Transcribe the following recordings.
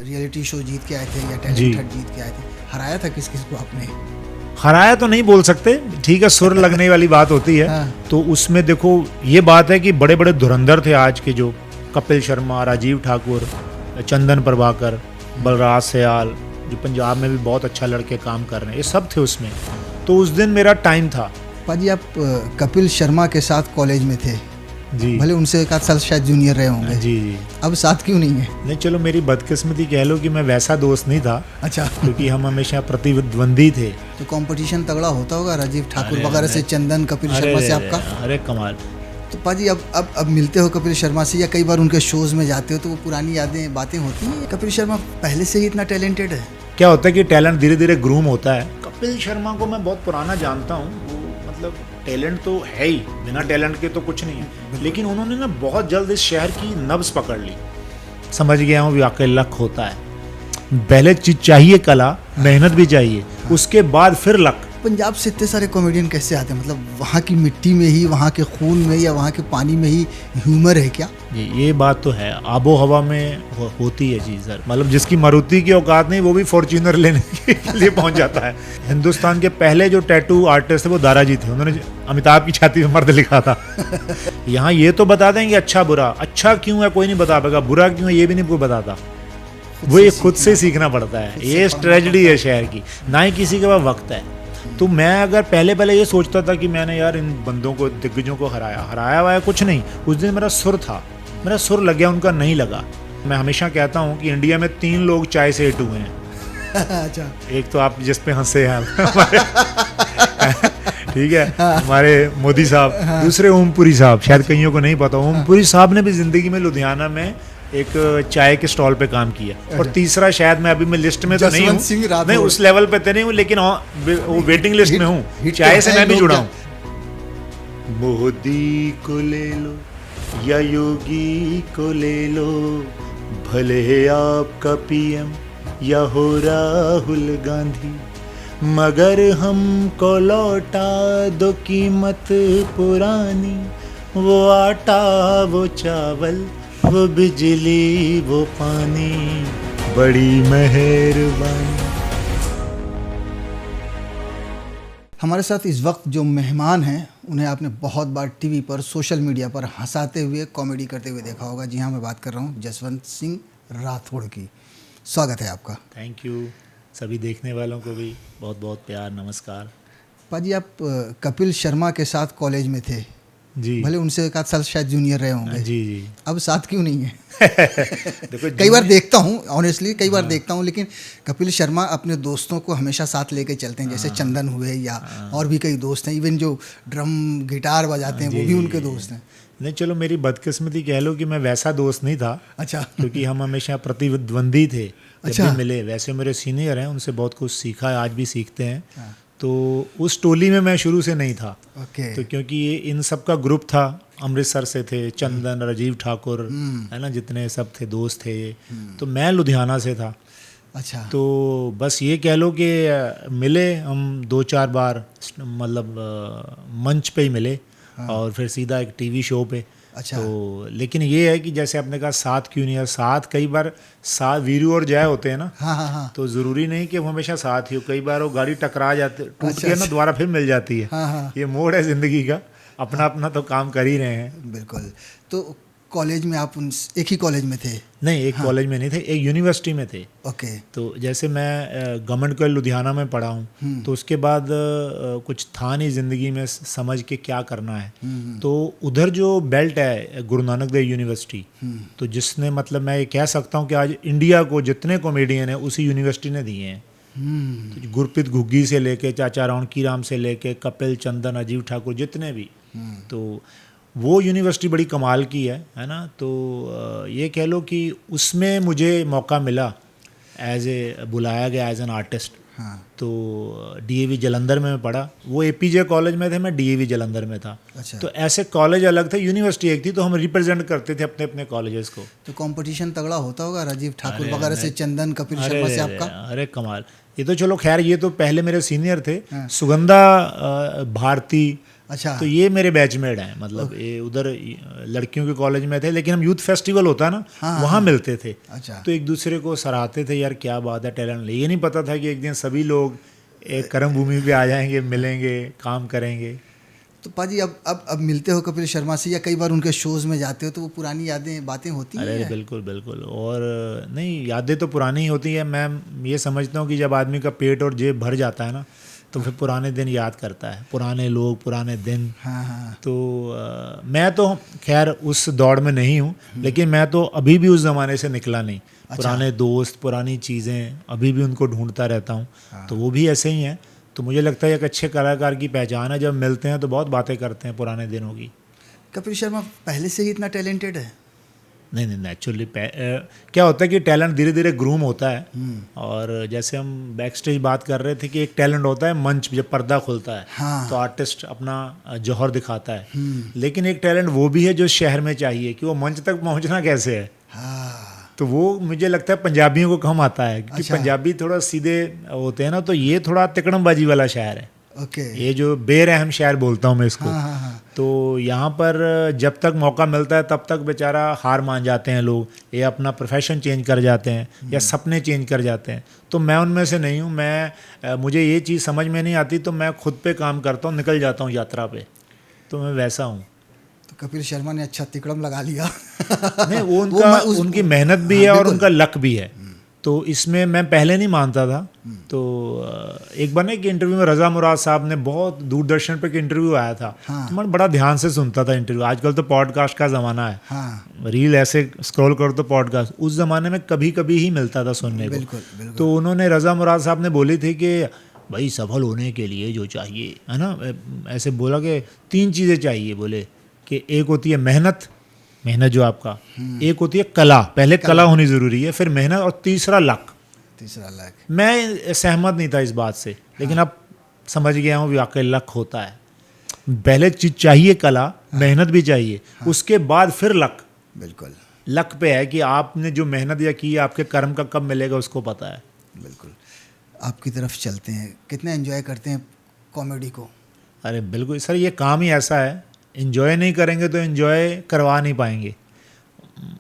Reality show जीत के आए थे या टैलेंट हंट जीत के आए थे, हराया था किस किस को आपने? हराया तो नहीं बोल सकते, ठीक है, सुर लगने वाली बात होती है। हाँ। तो उसमें देखो ये बात है कि बड़े बड़े धुरंधर थे आज के, जो कपिल शर्मा, राजीव ठाकुर, चंदन प्रभाकर, बलराज सयाल, जो पंजाब में भी बहुत अच्छा लड़के काम कर रहे हैं, ये सब थे उसमें। तो उस दिन मेरा टाइम था। पाजी आप कपिल शर्मा के साथ कॉलेज में थे जी, भले उनसे एक आध साल शायद जूनियर रहे होंगे, जी, अब साथ क्यों नहीं है? नहीं चलो मेरी बदकिस्मती कह लो कि मैं वैसा दोस्त नहीं था। अच्छा। क्योंकि हम हमेशा प्रतिद्वंदी थे। तो कंपटीशन तगड़ा होता होगा राजीव ठाकुर वगैरह से, चंदन, कपिल शर्मा से आपका? अरे कमाल। तो पाजी अब मिलते हो कपिल शर्मा से या कई बार उनके शोज में जाते हो तो वो पुरानी यादें बातें होती हैं? कपिल शर्मा पहले से ही इतना टैलेंटेड है? क्या होता है कि टैलेंट धीरे धीरे ग्रूम होता है। कपिल शर्मा को मैं बहुत पुराना जानता हूँ, वो मतलब टैलेंट तो है ही, बिना टैलेंट के तो कुछ नहीं है। लेकिन उन्होंने ना बहुत जल्द इस शहर की नब्ज पकड़ ली। समझ गया हूँ वाकई लक होता है। पहले चीज चाहिए कला, मेहनत भी चाहिए, उसके बाद फिर लक। पंजाब से इतने सारे कॉमेडियन कैसे आते हैं? मतलब वहाँ की मिट्टी में ही, वहाँ के खून में या वहाँ के पानी में ही ह्यूमर है क्या? ये बात तो है, आबो हवा में होती है चीज़ सर। मतलब जिसकी मारुति की औकात नहीं वो भी फॉर्च्यूनर लेने के लिए पहुंच जाता है। हिंदुस्तान के पहले जो टैटू आर्टिस्ट थे वो दाराजी थे, उन्होंने अमिताभ की छाती में मर्द लिखा था। यहाँ ये तो बता देंगे अच्छा बुरा, अच्छा क्यों है कोई नहीं बता पाएगा, बुरा क्यों है ये भी नहीं कोई बताता। वो ये खुद से सीखना पड़ता है। ये ट्रेजेडी है शहर की, ना ही किसी के पास वक्त है। तो मैं अगर पहले ये सोचता था कि मैंने यार इन बंदों को, दिग्गजों को हराया हुआ है, कुछ नहीं। उस दिन मेरा सुर था, मेरा सुर लग गया, उनका नहीं लगा। मैं हमेशा कहता हूँ कि इंडिया में 3 लोग चाय से हिट हुए हैं। अच्छा। एक तो आप जिस पे हंसे हैं ठीक है, हमारे मोदी साहब। दूसरे ओमपुरी साहब, शायद कईयों को नहीं पता, ओमपुरी साहब ने भी जिंदगी में लुधियाना में एक चाय के स्टॉल पे काम किया। और तीसरा शायद मैं अभी मैं लिस्ट में तो नहीं हूँ, नहीं उस लेवल पे तो नहीं हूँ, लेकिन वो वेटिंग लिस्ट में हूँ। चाय से मैं भी जुड़ा हूँ। मोदी को ले लो या योगी को ले लो, भले आपका पीएम या हो राहुल गांधी, मगर हमको लौटा दो कीमत पुरानी, वो आटा वो चावल वो बिजली वो पानी, बड़ी मेहरबानी। हमारे साथ इस वक्त जो मेहमान हैं उन्हें आपने बहुत बार टीवी पर, सोशल मीडिया पर हंसाते हुए, कॉमेडी करते हुए देखा होगा। जी हाँ, मैं बात कर रहा हूँ जसवंत सिंह राठौड़ की। स्वागत है आपका। Thank you. सभी देखने वालों को भी बहुत बहुत प्यार, नमस्कार। पाजी आप कपिल शर्मा के साथ कॉलेज में थे जी, भले उनसे एक आध साल शायद जूनियर रहे होंगे, जी, अब साथ क्यों नहीं है? देखो कई बार देखता हूँ, ऑनेस्टली कई बार देखता हूँ, लेकिन कपिल शर्मा अपने दोस्तों को हमेशा साथ लेके चलते हैं, जैसे चंदन हुए या और भी कई दोस्त हैं, इवन जो ड्रम गिटार बजाते हैं वो भी उनके दोस्त हैं। नहीं चलो मेरी बदकिस्मती कह लो कि मैं वैसा दोस्त नहीं था। अच्छा। क्योंकि हम हमेशा प्रतिद्वंदी थे। अच्छा। जब भी मिले, वैसे मेरे सीनियर हैं, उनसे बहुत कुछ सीखा है, आज भी सीखते हैं। तो उस टोली में मैं शुरू से नहीं था। ओके। तो क्योंकि ये इन सब का ग्रुप था, अमृतसर से थे चंदन, राजीव ठाकुर, है ना, जितने सब थे दोस्त थे ये। तो मैं लुधियाना से था। अच्छा। तो बस ये कह लो कि मिले हम 2-4 बार, मतलब मंच पे ही मिले। और फिर सीधा एक टीवी शो पे। अच्छा। तो लेकिन ये है कि जैसे आपने कहा साथ क्यों नहीं है, साथ कई बार साथ वीरू और जय होते हैं ना। हाँ। तो ज़रूरी नहीं कि वो हमेशा साथ ही हो, कई बार वो गाड़ी टकरा जाती, टूट के ना दोबारा फिर मिल जाती है। हाँ। ये मोड़ है ज़िंदगी का, अपना अपना तो काम कर ही रहे हैं। बिल्कुल। तो कॉलेज में आप एक ही कॉलेज में थे? नहीं, एक कॉलेज में नहीं थे, एक यूनिवर्सिटी में थे। ओके। तो जैसे मैं गवर्नमेंट कॉलेज लुधियाना में पढ़ा हूँ, तो उसके बाद कुछ था नहीं ज़िंदगी में समझ के क्या करना है। तो उधर जो बेल्ट है गुरु नानक देव यूनिवर्सिटी, तो जिसने, मतलब मैं ये कह सकता हूँ कि आज इंडिया को जितने कॉमेडियन हैं उसी यूनिवर्सिटी ने दिए हैं। तो गुरप्रीत घुग्गी से लेके चाचा रौनकी राम से लेके कपिल, चंदन, अजीव ठाकुर, जितने भी, तो वो यूनिवर्सिटी बड़ी कमाल की है ना। तो ये कह लो कि उसमें मुझे मौका मिला, बुलाया गया एज एन आर्टिस्ट। हाँ। तो डीएवी जलंधर में मैं पढ़ा, वो एपीजे कॉलेज में थे, मैं डीएवी जलंधर में था। अच्छा। तो ऐसे कॉलेज अलग थे, यूनिवर्सिटी एक थी, तो हम रिप्रेजेंट करते थे अपने अपने कॉलेजेस को। तो कंपटीशन तगड़ा होता होगा राजीव ठाकुर वगैरह से, चंदन, कपिल शर्मा से आपका? अरे कमाल। ये तो चलो खैर, ये तो पहले मेरे सीनियर थे। सुगंधा भारती, अच्छा। तो ये मेरे बैचमेट हैं, मतलब ये उधर लड़कियों के कॉलेज में थे, लेकिन हम यूथ फेस्टिवल होता है ना, हाँ, वहाँ मिलते थे। अच्छा। तो एक दूसरे को सराहते थे, यार क्या बात है, टैलेंट। ये नहीं पता था कि एक दिन सभी लोग एक कर्म भूमि पे आ जाएंगे, मिलेंगे, काम करेंगे। तो पाजी अब मिलते हो कपिल शर्मा से या कई बार उनके शोज़ में जाते हो तो वो पुरानी यादें बातें होती अरे हैं? बिल्कुल बिल्कुल। और नहीं, यादें तो पुरानी ही होती है। मैं ये समझता हूँ कि जब आदमी का पेट और जेब भर जाता है ना, तो फिर पुराने दिन याद करता है, पुराने लोग, पुराने दिन। हाँ हाँ। तो मैं तो खैर उस दौड़ में नहीं हूँ, लेकिन मैं तो अभी भी उस ज़माने से निकला नहीं। पुराने दोस्त, पुरानी चीज़ें अभी भी उनको ढूंढता रहता हूँ। तो वो भी ऐसे ही हैं। तो मुझे लगता है एक अच्छे कलाकार की पहचान है, जब मिलते हैं तो बहुत बातें करते हैं पुराने दिनों की। कपिल शर्मा पहले से ही इतना टैलेंटेड है? नहीं नहीं, नेचुरली क्या होता है कि टैलेंट धीरे धीरे ग्रूम होता है। और जैसे हम बैक स्टेज बात कर रहे थे कि एक टैलेंट होता है मंच, जब पर्दा खुलता है हाँ। तो आर्टिस्ट अपना जौहर दिखाता है। लेकिन एक टैलेंट वो भी है जो शहर में चाहिए, कि वो मंच तक पहुंचना कैसे है। हाँ। तो वो मुझे लगता है पंजाबियों को कम आता है, क्योंकि अच्छा। पंजाबी थोड़ा सीधे होते हैं ना, तो ये थोड़ा तिकड़मबाजी वाला शहर है। ओके। ये जो बेरहम शहर बोलता हूँ मैं इसको। हाँ हाँ हाँ। तो यहाँ पर जब तक मौका मिलता है तब तक बेचारा हार मान जाते हैं लोग, ये अपना प्रोफेशन चेंज कर जाते हैं या सपने चेंज कर जाते हैं। तो मैं उनमें से नहीं हूँ। मुझे ये चीज़ समझ में नहीं आती, तो मैं खुद पे काम करता हूँ, निकल जाता हूँ यात्रा पे। तो मैं वैसा हूँ। तो कपिल शर्मा ने अच्छा तिकड़म लगा लिया। नहीं, वो उनकी मेहनत भी है और उनका लक भी है। तो इसमें मैं पहले नहीं मानता था। तो एक बार ना एक इंटरव्यू में रज़ा मुराद साहब ने, बहुत दूरदर्शन पे एक इंटरव्यू आया था। हाँ। तो मैं बड़ा ध्यान से सुनता था इंटरव्यू। आजकल तो पॉडकास्ट का ज़माना है। हाँ। रील ऐसे स्क्रॉल करो तो पॉडकास्ट। उस ज़माने में कभी कभी ही मिलता था सुनने को। बिल्कुल बिल्कुल। तो उन्होंने, रज़ा मुराद साहब ने बोली थी कि भाई सफल होने के लिए जो चाहिए है ना, ऐसे बोला कि 3 चीज़ें चाहिए। बोले कि एक होती है मेहनत जो आपका, एक होती है कला, पहले कला होनी ज़रूरी है, फिर मेहनत, और तीसरा लक। तीसरा लक। मैं सहमत नहीं था इस बात से, लेकिन अब समझ गया हूँ वाकई लक होता है। पहले चीज़ चाहिए कला, मेहनत भी चाहिए, उसके बाद फिर लक। बिल्कुल। लक पे है कि आपने जो मेहनत या की, आपके कर्म का कब मिलेगा उसको पता है। बिल्कुल। आपकी तरफ चलते हैं, कितना एंजॉय करते हैं कॉमेडी को? अरे बिल्कुल सर, ये काम ही ऐसा है, इन्जॉय नहीं करेंगे तो इन्जॉय करवा नहीं पाएंगे।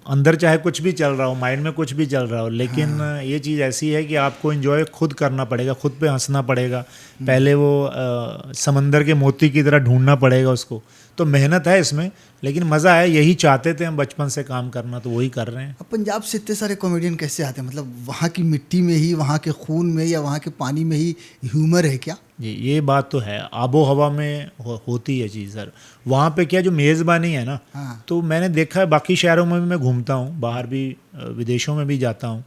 अंदर चाहे कुछ भी चल रहा हो, माइंड में कुछ भी चल रहा हो, लेकिन ये चीज़ ऐसी है कि आपको इन्जॉय खुद करना पड़ेगा, खुद पे हंसना पड़ेगा। पहले वो समंदर के मोती की तरह ढूंढना पड़ेगा उसको। तो मेहनत है इसमें, लेकिन मज़ा है। यही चाहते थे हम बचपन से काम करना, तो वही कर रहे हैं। अब पंजाब से इतने सारे कॉमेडियन कैसे आते हैं? मतलब वहाँ की मिट्टी में ही, वहाँ के खून में या वहाँ के पानी में ही ह्यूमर है क्या? जी, ये बात तो है। आबो हवा में होती है चीज़ सर। वहाँ पे क्या, जो मेज़बानी है ना, हाँ। तो मैंने देखा है, बाकी शहरों में भी मैं घूमता हूँ, बाहर भी विदेशों में भी जाता हूँ,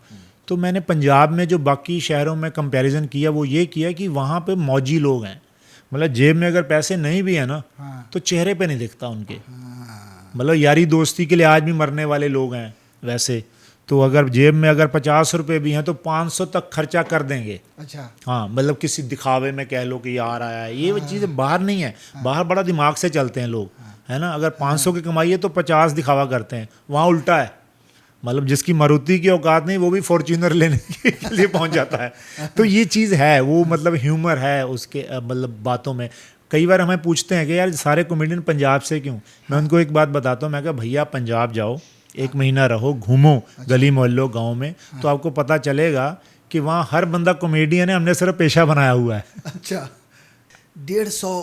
तो मैंने पंजाब में जो बाकी शहरों में कंपैरिजन किया, वो ये किया कि वहाँ पे मौजी लोग हैं। मतलब जेब में अगर पैसे नहीं भी है ना, हाँ। तो चेहरे पे नहीं दिखता उनके। हाँ। मतलब यारी दोस्ती के लिए आज भी मरने वाले लोग हैं वैसे। तो अगर जेब में अगर 50 रुपये भी हैं तो 500 तक खर्चा कर देंगे। अच्छा। हाँ, मतलब किसी दिखावे में कह लो कि यार आया है, ये चीज़ें बाहर नहीं है। बाहर बड़ा दिमाग से चलते हैं लोग, है ना। अगर 500 की कमाई है तो 50 दिखावा करते हैं। वहाँ उल्टा है, मतलब जिसकी मारुति की औकात नहीं, वो भी फॉर्च्यूनर लेने के लिए पहुँच जाता है। तो ये चीज़ है, वो मतलब ह्यूमर है उसके मतलब बातों में। कई बार हमें पूछते हैं कि यार सारे कॉमेडियन पंजाब से क्यों। मैं उनको एक बात बताता हूँ, मैं कहा भैया पंजाब जाओ, 1 महीना रहो, घूमो गली मोहल्लों गाँव में, तो आपको पता चलेगा कि वहाँ हर बंदा कॉमेडियन है। हमने सिर्फ पेशा बनाया हुआ है। अच्छा। 150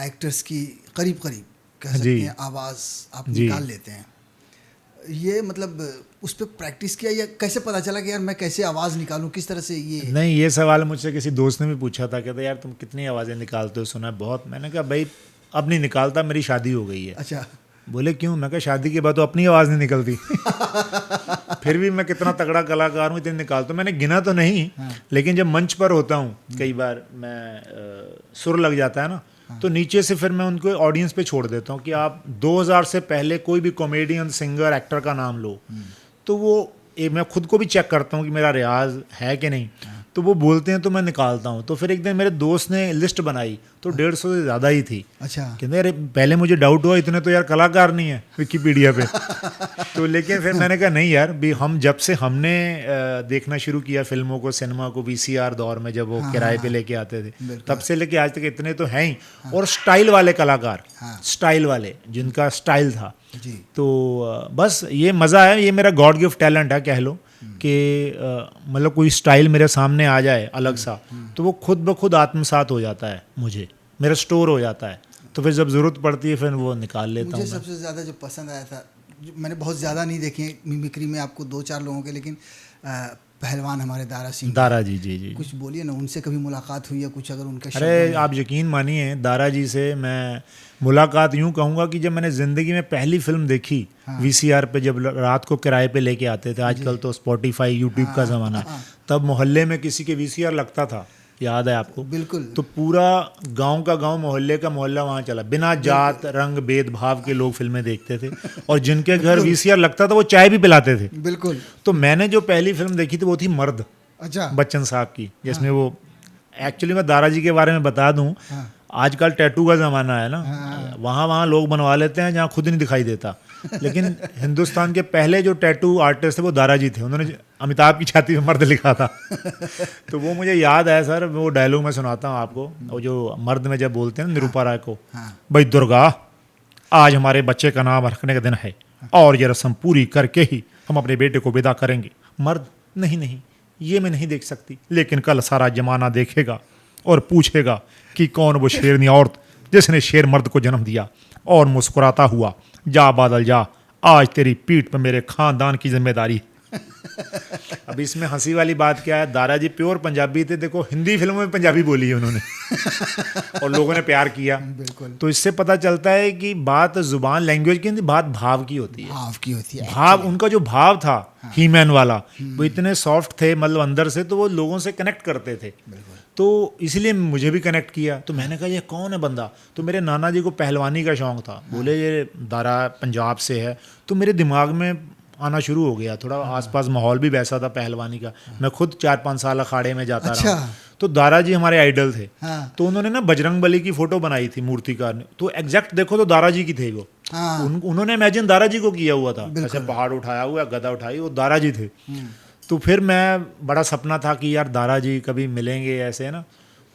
एक्टर्स की करीब कह सकते हैं आवाज़ आप निकाल लेते हैं। ये मतलब उस पर प्रैक्टिस किया या कैसे पता चला कि यार मैं कैसे आवाज़ निकालूं, किस तरह से? ये नहीं, ये सवाल मुझसे किसी दोस्त ने भी पूछा था, कहते यार तुम कितनी आवाज़ें निकालते हो, सुना है बहुत। मैंने कहा भाई अब नहीं निकालता, मेरी शादी हो गई है। अच्छा। बोले क्यों? मैं कहा शादी के बाद तो अपनी आवाज़ नहीं निकलती। फिर भी मैं कितना तगड़ा कलाकार हूँ, इतने निकालता हूँ। मैंने गिना तो नहीं, लेकिन जब मंच पर होता हूँ कई बार मैं सुर लग जाता है ना, तो नीचे से फिर मैं उनको ऑडियंस पे छोड़ देता हूँ कि आप 2000 से पहले कोई भी कॉमेडियन, सिंगर, एक्टर का नाम लो, तो वो मैं खुद को भी चेक करता हूँ कि मेरा रियाज है कि नहीं। तो वो बोलते हैं तो मैं निकालता हूँ। तो फिर एक दिन मेरे दोस्त ने लिस्ट बनाई तो 150 से ज़्यादा ही थी। अच्छा। कहते अरे पहले मुझे डाउट हुआ इतने तो यार कलाकार नहीं है विकिपीडिया पे। तो लेकिन फिर मैंने कहा नहीं यार भी हम जब से हमने देखना शुरू किया फिल्मों को, सिनेमा को, वीसीआर दौर में जब वो किराए पे लेके आते थे, तब से लेके आज तक इतने तो हैं ही। और स्टाइल वाले कलाकार, स्टाइल वाले जिनका स्टाइल था जी। तो बस ये मज़ा है, ये मेरा गॉड गिफ्ट टैलेंट है कह लो कि मतलब कोई स्टाइल मेरे सामने आ जाए अलग सा तो वो खुद ब खुद आत्मसात हो जाता है, मुझे मेरा स्टोर हो जाता है। तो फिर जब ज़रूरत पड़ती है फिर वो निकाल लेता हूँ। मुझे सबसे ज़्यादा जो पसंद आया था, मैंने बहुत ज़्यादा नहीं देखे मिमिक्री में, आपको 2-4 लोगों के, लेकिन पहलवान हमारे दारा सिंह, दारा जी, जी जी, कुछ बोलिए ना, उनसे कभी मुलाकात हुई है कुछ, अगर उनके अरे आप यकीन मानिए दारा जी से मैं मुलाकात यूं कहूँगा कि जब मैंने ज़िंदगी में पहली फिल्म देखी वीसीआर पे, जब रात को किराए पे लेके आते थे, आजकल तो स्पॉटिफाई यूट्यूब का ज़माना, तब मोहल्ले में किसी के वीसीआर लगता था, याद है आपको? बिल्कुल। तो पूरा गांव का गांव, मोहल्ले का मोहल्ला वहाँ चला, बिना जात रंग भेदभाव के लोग फिल्में देखते थे और जिनके घर वीसीआर लगता था वो चाय भी पिलाते थे। बिल्कुल। तो मैंने जो पहली फिल्म देखी थी वो थी मर्द, अच्छा, बच्चन साहब की, जिसमें वो एक्चुअली मैं दारा जी के बारे में बता दूं, आजकल टैटू का ज़माना है ना, वहाँ लोग बनवा लेते हैं जहाँ खुद नहीं दिखाई देता, लेकिन हिंदुस्तान के पहले जो टैटू आर्टिस्ट थे वो दारा जी थे। उन्होंने अमिताभ की छाती में मर्द लिखा था। तो वो मुझे याद है सर, वो डायलॉग मैं सुनाता हूँ आपको, वो जो मर्द में जब बोलते हैं ना निरूपा राय को, भाई दुर्गा आज हमारे बच्चे का नाम रखने का दिन है और ये रस्म पूरी करके ही हम अपने बेटे को विदा करेंगे। मर्द नहीं नहीं ये मैं नहीं देख सकती, लेकिन कल सारा जमाना देखेगा और पूछेगा कि कौन वो शेरनी औरत जिसने शेर मर्द को जन्म दिया। और मुस्कुराता हुआ जा बादल जा, आज तेरी पीठ पर मेरे खानदान की जिम्मेदारी। अब इसमें हंसी वाली बात क्या है, दारा जी प्योर पंजाबी थे, देखो हिंदी फिल्मों में पंजाबी बोली है उन्होंने और लोगों ने प्यार किया। बिल्कुल। तो इससे पता चलता है कि बात जुबान लैंग्वेज की नहीं, बात भाव की होती है। भाव की होती है, भाव, उनका जो भाव था हीमैन वाला, वो इतने सॉफ्ट थे, मतलब अंदर से, तो वो लोगों से कनेक्ट करते थे। तो इसलिए मुझे भी कनेक्ट किया। तो मैंने कहा ये कौन है बंदा? तो मेरे नाना जी को पहलवानी का शौक था, बोले ये दारा पंजाब से है। तो मेरे दिमाग में आना शुरू हो गया, थोड़ा आसपास माहौल भी वैसा था पहलवानी का। मैं खुद 4-5 साल अखाड़े में जाता रहा। तो दारा जी हमारे आइडल थे। तो उन्होंने ना बजरंग बली की फोटो बनाई थी मूर्तिकार ने, तो एग्जैक्ट देखो तो दारा जी की थे वो। उन्होंने इमेजिन दारा जी को किया हुआ था, ऐसे पहाड़ उठाया हुआ, गदा उठाई, वो दारा जी थे। तो फिर मैं, बड़ा सपना था कि यार दारा जी कभी मिलेंगे ऐसे, है ना।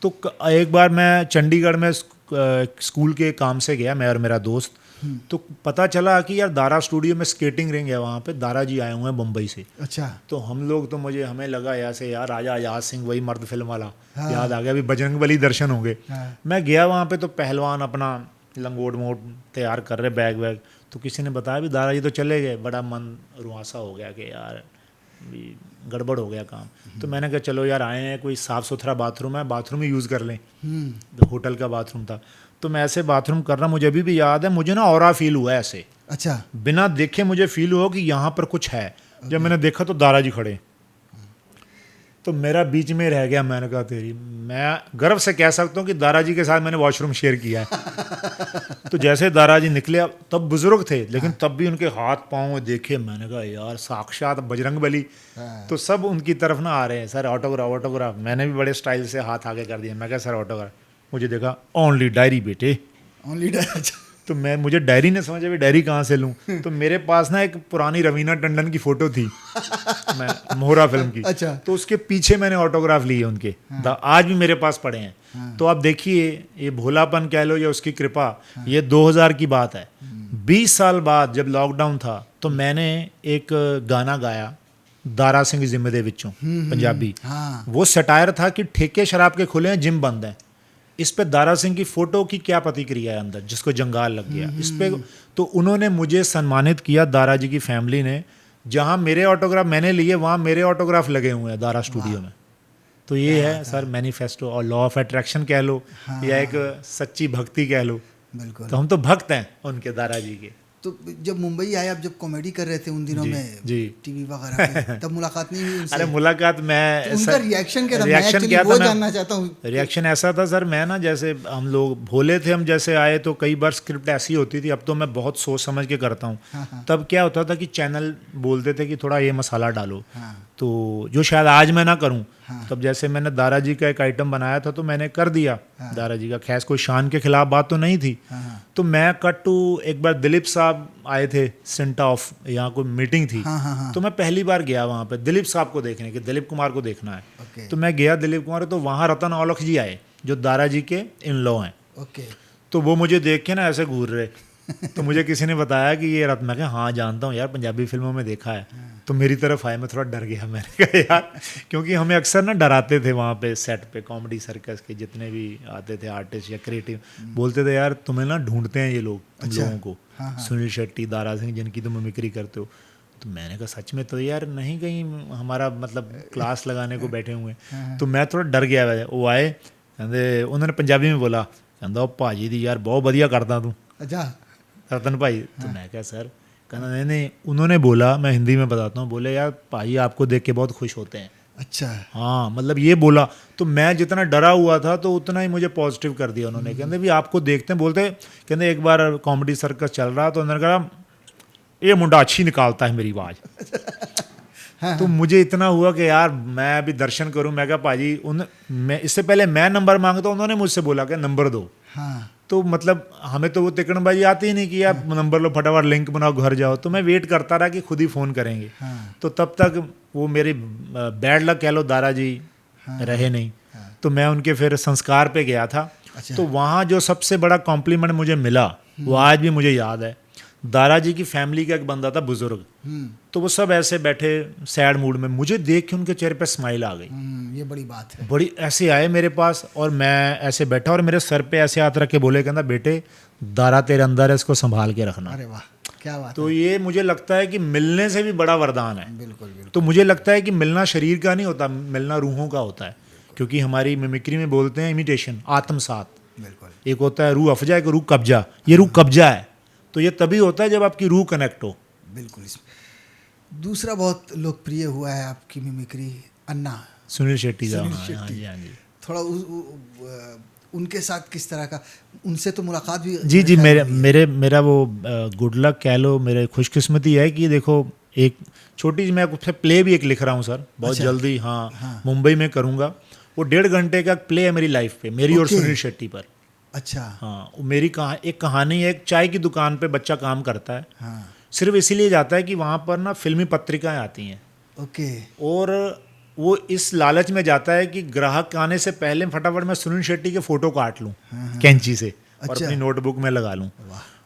तो एक बार मैं चंडीगढ़ में स्कूल के काम से गया, मैं और मेरा दोस्त। तो पता चला कि यार दारा स्टूडियो में स्केटिंग रिंग है, वहाँ पे दारा जी आए हुए हैं मुंबई से। अच्छा। तो हम लोग तो हमें लगा ऐसे यार राजा आजाद सिंह, वही मर्द फिल्म वाला याद आ गया, अभी बजरंग बली दर्शन होंगे। मैं गया वहाँ पे, तो पहलवान अपना लंगोट मोट तैयार कर रहे, बैग वैग। तो किसी ने बताया भी दारा जी तो चले गए। बड़ा मन रुआसा हो गया कि यार गड़बड़ हो गया काम। तो मैंने कहा चलो यार आए हैं, कोई साफ़ सुथरा बाथरूम है, बाथरूम ही यूज़ कर लें। होटल का बाथरूम था, तो मैं ऐसे बाथरूम कर रहा, मुझे अभी भी याद है, मुझे ना ऑरा फील हुआ ऐसे। अच्छा। बिना देखे मुझे फील हुआ कि यहाँ पर कुछ है। जब मैंने देखा तो दारा जी खड़े, तो मेरा बीच में रह गया। मैंने कहा तेरी, मैं गर्व से कह सकता हूँ कि दारा जी के साथ मैंने वॉशरूम शेयर किया है। तो जैसे दारा जी निकले, तब बुजुर्ग थे, लेकिन तब भी उनके हाथ पाँव देखे, मैंने कहा यार साक्षात बजरंग बली। तो सब उनकी तरफ ना आ रहे हैं, सर ऑटोग्राफ ऑटोग्राफ। मैंने भी बड़े स्टाइल से हाथ आगे कर दिया, मैं कहा सर ऑटोग्राफ। मुझे देखा, ओनली डायरी बेटे, ओनली डायरी। तो मुझे डायरी ने समझा भी डायरी कहाँ से लूँ। तो मेरे पास ना एक पुरानी रवीना टंडन की फ़ोटो थी, मैं मोहरा फिल्म की। अच्छा। तो उसके पीछे मैंने ऑटोग्राफ लिए उनके। आज भी मेरे पास पड़े हैं। तो आप देखिए, ये भोलापन कह लो या उसकी कृपा, ये 2000 की बात है। 20 साल बाद जब लॉकडाउन था, तो मैंने एक गाना गाया, दारा सिंह जिम्मे दे विचों, पंजाबी। वो सटायर था कि ठेके शराब के खुले हैं, जिम बंद है। इस पे दारा सिंह की फोटो की क्या प्रतिक्रिया है अंदर, जिसको जंगाल लग गया इस पे। तो उन्होंने मुझे सम्मानित किया, दारा जी की फैमिली ने। जहां मेरे ऑटोग्राफ मैंने लिए, वहां मेरे ऑटोग्राफ लगे हुए हैं दारा स्टूडियो में। तो ये है सर मैनिफेस्टो और लॉ ऑफ अट्रैक्शन कह लो, या एक सच्ची भक्ति कह लो। बिल्कुल। तो हम तो भक्त हैं उनके, दारा जी के। तो जब मुंबई आए, आप जब कॉमेडी कर रहे थे उन दिनों में टीवी वगैरह पे, तब मुलाकात नहीं हुई उनसे? अरे मुलाकात, मैं तो उनका रिएक्शन क्या था? रिएक्शन क्या था, वो जानना चाहता हूँ। रिएक्शन ऐसा था सर, मैं ना जैसे हम लोग भोले थे, हम जैसे आए तो कई बार स्क्रिप्ट ऐसी होती थी, अब तो मैं बहुत सोच समझ के करता हूँ। तब क्या होता था कि चैनल बोलते थे कि थोड़ा ये मसाला डालो, तो जो शायद आज मैं ना करूँ, तब जैसे मैंने दारा जी का एक आइटम बनाया था तो मैंने कर दिया दारा जी का, खैर कोई शान के खिलाफ बात तो नहीं थी। तो मैं कट टू एक बार दिलीप साहब आए थे सेंटा ऑफ, यहाँ कोई मीटिंग थी, तो मैं पहली बार गया वहाँ पे दिलीप साहब को देखने के, दिलीप कुमार को देखना है। तो मैं गया दिलीप कुमार, तो वहाँ रतन औलख जी आए जो दारा जी के इन लॉ हैं। तो वो मुझे देख के ना ऐसे घूर रहे, तो मुझे किसी ने बताया कि ये रत्न, मैं कहा हाँ जानता हूँ यार, पंजाबी फिल्मों में देखा है। तो मेरी तरफ आए, मैं थोड़ा डर गया, मैंने कहा यार, क्योंकि हमें अक्सर ना डराते थे वहाँ पे सेट पे, कॉमेडी सर्कस के जितने भी आते थे आर्टिस्ट या क्रिएटिव, बोलते थे यार तुम्हें ना ढूंढते हैं ये लोग, तुम लोगों को, सुनील शेट्टी, दारा सिंह, जिनकी तुम मिमिक्री करते हो। तो मैंने कहा सच में? तो यार नहीं कहीं हमारा मतलब क्लास लगाने को बैठे हुए हैं। तो मैं थोड़ा डर गया। वो आए, कहते उन्होंने पंजाबी में बोला, कहता ओ भाजी दी यार बहुत बढ़िया करता तू रतन भाई। तो मैं क्या सर, कहना नहीं, उन्होंने बोला, मैं हिंदी में बताता हूँ, बोले यार भाई आपको देख के बहुत खुश होते हैं। अच्छा, हाँ, मतलब ये बोला। तो मैं जितना डरा हुआ था तो उतना ही मुझे पॉजिटिव कर दिया उन्होंने। कहते भी आपको देखते हैं, बोलते कहते एक बार कॉमेडी सर्कस चल रहा तो उन्होंने कहा ये मुंडा अच्छी निकालता है मेरी आवाज़। तो मुझे इतना हुआ कि यार मैं अभी दर्शन करूं। मैं कहा भाजी, मैं इससे पहले मैं नंबर मांगता, उन्होंने मुझसे बोला कि नंबर दो। तो मतलब हमें तो वो तिकड़बाजी आती ही नहीं कि आप नंबर लो, फटाफट लिंक बनाओ, घर जाओ। तो मैं वेट करता रहा कि खुद ही फ़ोन करेंगे। तो तब तक वो मेरी बैड लक कह लो, दारा जी रहे नहीं। तो मैं उनके फिर संस्कार पे गया था। तो वहाँ जो सबसे बड़ा कॉम्प्लीमेंट मुझे मिला वो आज भी मुझे याद है। दारा जी की फैमिली का एक बंदा था बुजुर्ग, तो वो सब ऐसे बैठे सैड मूड में, मुझे देख के उनके चेहरे पे स्माइल आ गई। ये बड़ी बात है। बड़ी ऐसे आए मेरे पास और मैं ऐसे बैठा और मेरे सर पे ऐसे हाथ रख के बोले, कहता बेटे दारा तेरे अंदर है, इसको संभाल के रखना। अरे वाह, क्या बात तो ये मुझे लगता है कि मिलने से भी बड़ा वरदान है। बिल्कुल बिल्कुल। तो मुझे लगता है कि मिलना शरीर का नहीं होता, मिलना रूहों का होता है। क्योंकि हमारी मिमिक्री में बोलते हैं इमिटेशन, आत्मसात। बिल्कुल। एक होता है रूह अफजा, एक रूह कब्जा। ये रूह कब्जा है, तो ये तभी होता है जब आपकी रूह कनेक्ट हो। बिल्कुल। दूसरा बहुत लोकप्रिय हुआ है आपकी मिमिक्री, अन्ना, सुनील शेट्टी साहब। हाँ जी। थोड़ा उनके साथ किस तरह का, उनसे तो मुलाकात भी? जी मेरा वो गुड लक कह लो, मेरे खुशकिस्मती है कि देखो एक छोटी सी, मैं प्ले भी एक लिख रहा हूँ सर बहुत जल्दी। हाँ, मुंबई में करूँगा। वो 1.5 घंटे का प्ले है मेरी लाइफ पे, मेरी और सुनील शेट्टी पर। अच्छा। हाँ, मेरी एक कहानी है। एक चाय की दुकान पे बच्चा काम करता है, सिर्फ इसीलिए जाता है कि वहाँ पर ना फिल्मी पत्रिकाएं आती हैं। ओके। और वो इस लालच में जाता है कि ग्राहक आने से पहले फटाफट मैं सुनील शेट्टी के फ़ोटो काट लूँ कैंची से और अपनी नोटबुक में लगा लूँ।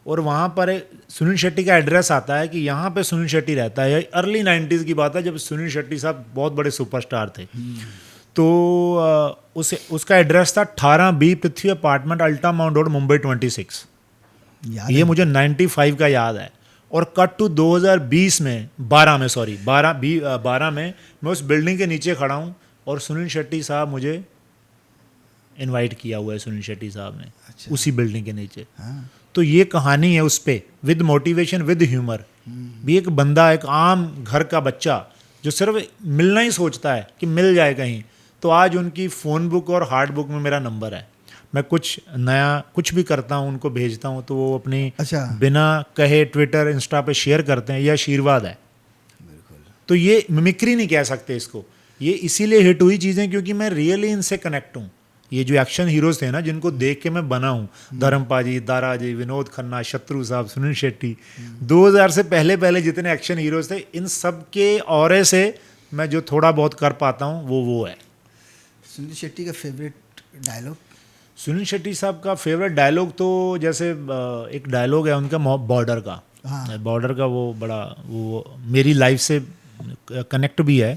और वहाँ पर सुनील शेट्टी का एड्रेस आता है कि यहाँ पे सुनील शेट्टी रहता है। अर्ली 90s की बात है, जब सुनील शेट्टी साहब बहुत बड़े सुपरस्टार थे। तो उसका एड्रेस था 18B पृथ्वी अपार्टमेंट, अल्टा माउंट रोड, मुंबई 26। ये मुझे 95 का याद है। और कट टू 2020 में 12 में मैं उस बिल्डिंग के नीचे खड़ा हूँ और सुनील शेट्टी साहब मुझे इनवाइट किया हुआ है, सुनील शेट्टी साहब ने। अच्छा। उसी बिल्डिंग के नीचे। तो ये कहानी है उस पे, विद मोटिवेशन, विद ह्यूमर। भी एक बंदा, एक आम घर का बच्चा जो सिर्फ मिलना ही सोचता है कि मिल जाए कहीं, तो आज उनकी फ़ोन बुक और हार्ड बुक में मेरा नंबर है। मैं कुछ नया कुछ भी करता हूँ उनको भेजता हूँ तो वो अपनी बिना कहे ट्विटर, इंस्टा पे शेयर करते हैं। ये आशीर्वाद है। बिल्कुल। तो ये मिमिक्री नहीं कह सकते इसको, ये इसीलिए हिट हुई चीज़ें क्योंकि मैं रियली इनसे कनेक्ट हूँ। ये जो एक्शन हीरोज़ थे ना, जिनको देख के मैं बना हूँ, धर्मपा जी, दारा जी, विनोद खन्ना, शत्रु साहब, सुनील शेट्टी, 2000 से पहले जितने एक्शन हीरोज़ थे, इन सब के ऑरे से मैं जो थोड़ा बहुत कर पाता हूँ वो है। सुनील शेट्टी का फेवरेट डायलॉग? सुनील शेट्टी साहब का फेवरेट डायलॉग तो जैसे एक डायलॉग है उनका बॉर्डर का। बॉर्डर का वो बड़ा, वो मेरी लाइफ से कनेक्ट भी है।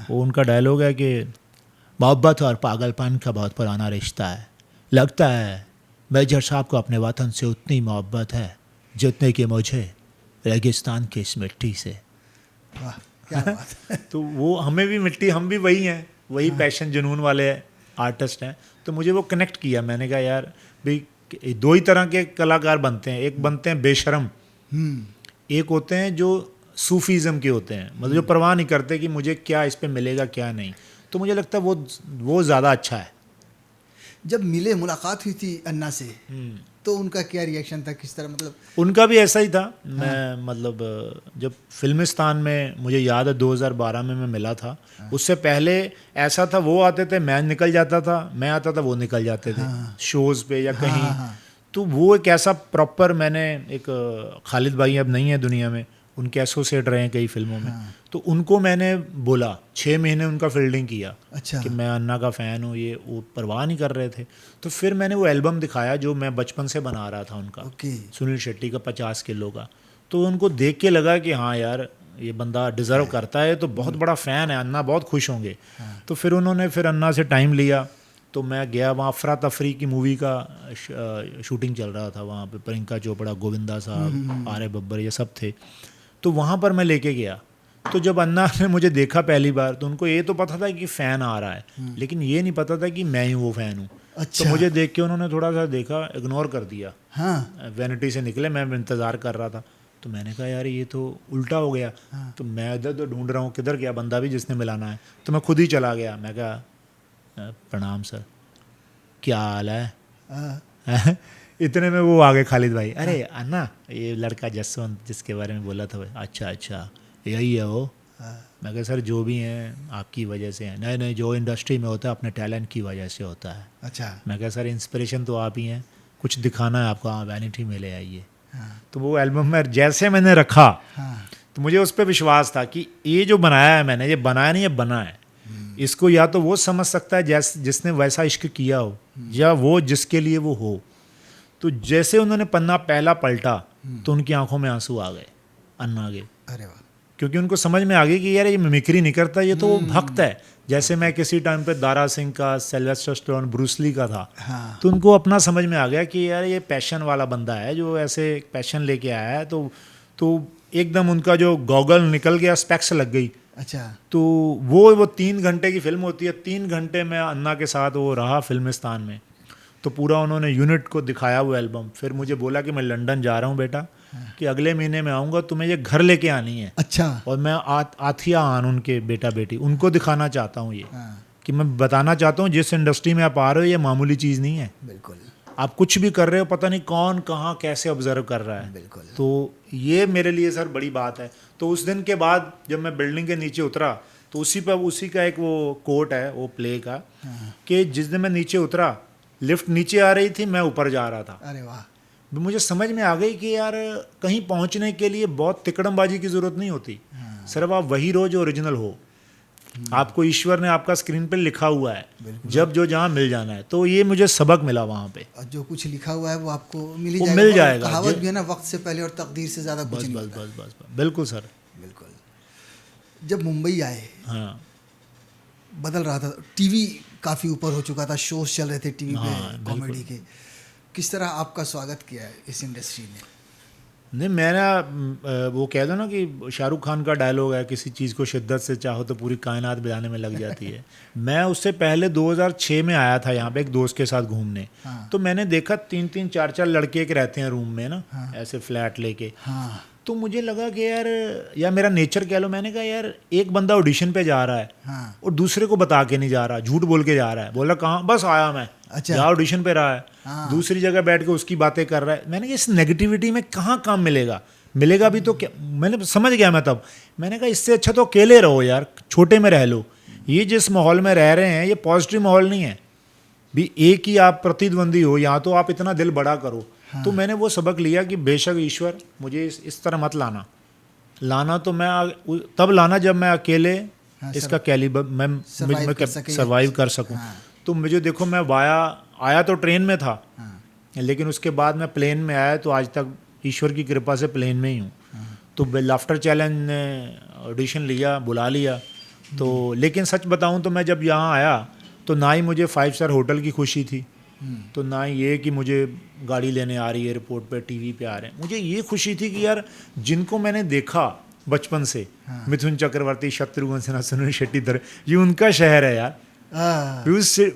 वो उनका डायलॉग है कि मोहब्बत और पागलपन का बहुत पुराना रिश्ता है। लगता है मेजर साहब को अपने वतन से उतनी मोहब्बत है जितने कि मुझे रेगिस्तान की इस मिट्टी से। वाह, क्या बात है। तो वो हमें भी मिट्टी, हम भी वही हैं, वही पैशन जुनून वाले आर्टिस्ट हैं। तो मुझे वो कनेक्ट किया। मैंने कहा यार भाई 2 ही तरह के कलाकार बनते हैं। एक बनते हैं बेशरम, एक होते हैं जो सूफीज़म के होते हैं, मतलब जो परवाह नहीं करते कि मुझे क्या इस पे मिलेगा क्या नहीं। तो मुझे लगता है वो ज़्यादा अच्छा है। जब मिले, मुलाकात हुई थी अन्ना से, तो उनका क्या रिएक्शन था, किस तरह, मतलब? उनका भी ऐसा ही था। मैं मतलब जब फिल्मिस्तान में, मुझे याद है 2012 में मैं मिला था। उससे पहले ऐसा था, वो आते थे, मैं निकल जाता था, मैं आता था, वो निकल जाते थे शोज़ पे या कहीं। तो वो एक ऐसा प्रॉपर, मैंने एक खालिद भाई अब नहीं है दुनिया में, उनके एसोसिएट रहे हैं कई फिल्मों में। तो उनको मैंने बोला, 6 महीने उनका फील्डिंग किया। अच्छा। कि मैं अन्ना का फ़ैन हूँ, ये वो परवाह नहीं कर रहे थे। तो फिर मैंने वो एल्बम दिखाया जो मैं बचपन से बना रहा था उनका, ओके। सुनील शेट्टी का 50 किलो का। तो उनको देख के लगा कि हाँ यार, ये बंदा डिज़र्व करता है, तो बहुत बड़ा फ़ैन है, अन्ना बहुत खुश होंगे। तो फिर उन्होंने फिर अन्ना से टाइम लिया। तो मैं गया वहाँ, अफरा तफरी की मूवी का शूटिंग चल रहा था वहाँ पे, प्रियंका चोपड़ा, गोविंदा साहब, आर्य बब्बर, ये सब थे। तो वहाँ पर मैं लेके गया। तो जब अन्ना ने मुझे देखा पहली बार, तो उनको ये तो पता था कि फ़ैन आ रहा है, लेकिन ये नहीं पता था कि मैं ही वो फ़ैन हूँ। अच्छा। तो मुझे देख के उन्होंने थोड़ा सा देखा, इग्नोर कर दिया। हाँ। वैनिटी से निकले, मैं इंतज़ार कर रहा था। तो मैंने कहा यार ये तो उल्टा हो गया। तो मैं इधर तो ढूंढ रहा हूँ, किधर गया बंदा भी जिसने मिलाना है। तो मैं खुद ही चला गया। मैं कहा प्रणाम सर, क्या हाल है? इतने में वो आ गए खालिद भाई। अरे अन्ना, ये लड़का जसवंत जिसके बारे में बोला था। अच्छा अच्छा, यही है वो। मैं कहा सर जो भी हैं आपकी वजह से हैं। नहीं नहीं, जो इंडस्ट्री में होता है अपने टैलेंट की वजह से होता है। अच्छा। मैं कहा सर इंस्पिरेशन तो आप ही हैं, कुछ दिखाना है आपको, हाँ वैनिटी में ले आइए। तो वो एल्बम में जैसे मैंने रखा, तो मुझे उस पर विश्वास था कि ये जो बनाया है मैंने, ये बनाया नहीं, ये बना है। इसको या तो वो समझ सकता है जिसने वैसा इश्क किया हो, या वो जिसके लिए वो हो। तो जैसे उन्होंने पन्ना पहला पलटा, तो उनकी आंखों में आंसू आ गए अन्ना के। अरे वाह। क्योंकि उनको समझ में आ गई कि यार ये मिमिक्री नहीं करता, ये तो भक्त है। जैसे मैं किसी टाइम पे दारा सिंह का, सिल्वेस्टर स्टैलोन, ब्रूस ली का था। तो उनको अपना समझ में आ गया कि यार ये पैशन वाला बंदा है, जो ऐसे पैशन लेके आया है। तो एकदम उनका जो गॉगल निकल गया, स्पेक्स लग गई। अच्छा। तो वो 3 घंटे की फिल्म होती है, 3 घंटे में अन्ना के साथ वो रहा फिल्मिस्तान में। तो पूरा उन्होंने यूनिट को दिखाया वो एल्बम। फिर मुझे बोला कि मैं लंदन जा रहा हूँ बेटा, कि अगले महीने में आऊँगा, तुम्हें ये घर लेके आनी है। अच्छा। और मैं आथिया आन, उनके बेटा बेटी, उनको दिखाना चाहता हूँ ये, कि मैं बताना चाहता हूँ जिस इंडस्ट्री में आप आ रहे हो ये मामूली चीज़ नहीं है। बिल्कुल। आप कुछ भी कर रहे हो, पता नहीं कौन कहाँ कैसे ऑब्जर्व कर रहा है। बिल्कुल। तो ये मेरे लिए सर बड़ी बात है। तो उस दिन के बाद जब मैं बिल्डिंग के नीचे उतरा, तो उसी का एक वो कोट है वो प्ले का, कि जिस दिन मैं नीचे उतरा, लिफ्ट नीचे आ रही थी, मैं ऊपर जा रहा था। अरे वाह। मुझे समझ में आ गई कि यार कहीं पहुंचने के लिए बहुत तिकड़मबाजी की ज़रूरत नहीं होती। सिर्फ आप वही रहो जो ओरिजिनल हो। आपको ईश्वर ने आपका स्क्रीन पे लिखा हुआ है, जब जो जहाँ मिल जाना है। तो ये मुझे सबक मिला वहाँ पे। और जो कुछ लिखा हुआ है वो आपको वो मिल जाएगा। कहावत भी है ना, वक्त से पहले और तकदीर से ज़्यादा कुछ नहीं होता। बस बिल्कुल सर, बिल्कुल। जब मुंबई आए, हाँ, बदल रहा था, टीवी काफ़ी ऊपर हो चुका था, शोज चल रहे थे टीवी पे कॉमेडी के। किस तरह आपका स्वागत किया है इस इंडस्ट्री ने? नहीं, मैंने वो कह दो ना कि शाहरुख खान का डायलॉग है, किसी चीज़ को शिद्दत से चाहो तो पूरी कायनात बजाने में लग जाती है। मैं उससे पहले 2006 में आया था यहाँ पे एक दोस्त के साथ घूमने। तो मैंने देखा 3-3, 4-4 लड़के एक रहते हैं रूम में ना, ऐसे फ्लैट लेके। तो मुझे लगा कि यार, या मेरा नेचर कह लो, मैंने कहा यार एक बंदा ऑडिशन पे जा रहा है और दूसरे को बता के नहीं जा रहा, झूठ बोल के जा रहा है। बोला कहाँ, बस आया मैं। अच्छा। या ऑडिशन पे रहा है, दूसरी जगह बैठ के उसकी बातें कर रहा है। मैंने कहा इस नेगेटिविटी में कहाँ काम मिलेगा भी तो क्या। मैंने समझ गया मैं तब, मैंने कहा इससे अच्छा तो अकेले रहो यार, छोटे में रह लो। ये जिस माहौल में रह रहे हैं ये पॉजिटिव माहौल नहीं है भी, एक ही आप प्रतिद्वंदी हो, या तो आप इतना दिल बड़ा करो। तो मैंने वो सबक लिया कि बेशक ईश्वर मुझे इस तरह मत लाना तो मैं तब लाना जब मैं अकेले इसका कैलिबर मैं सर्वाइव कर सकूं। तो मुझे देखो, मैं आया तो ट्रेन में था, लेकिन उसके बाद मैं प्लेन में आया, तो आज तक ईश्वर की कृपा से प्लेन में ही हूँ। तो लाफ्टर चैलेंज ने ऑडिशन लिया, बुला लिया। तो लेकिन सच बताऊँ तो मैं जब यहाँ आया तो ना ही मुझे 5 स्टार होटल की खुशी थी, तो ना ही ये कि मुझे गाड़ी लेने आ रही है एयरपोर्ट पे, टीवी पे आ रहे हैं। मुझे ये खुशी थी कि यार जिनको मैंने देखा बचपन से, मिथुन चक्रवर्ती, शत्रुघ्न सिन्हा, सुनील शेट्टी, ये उनका शहर है यार।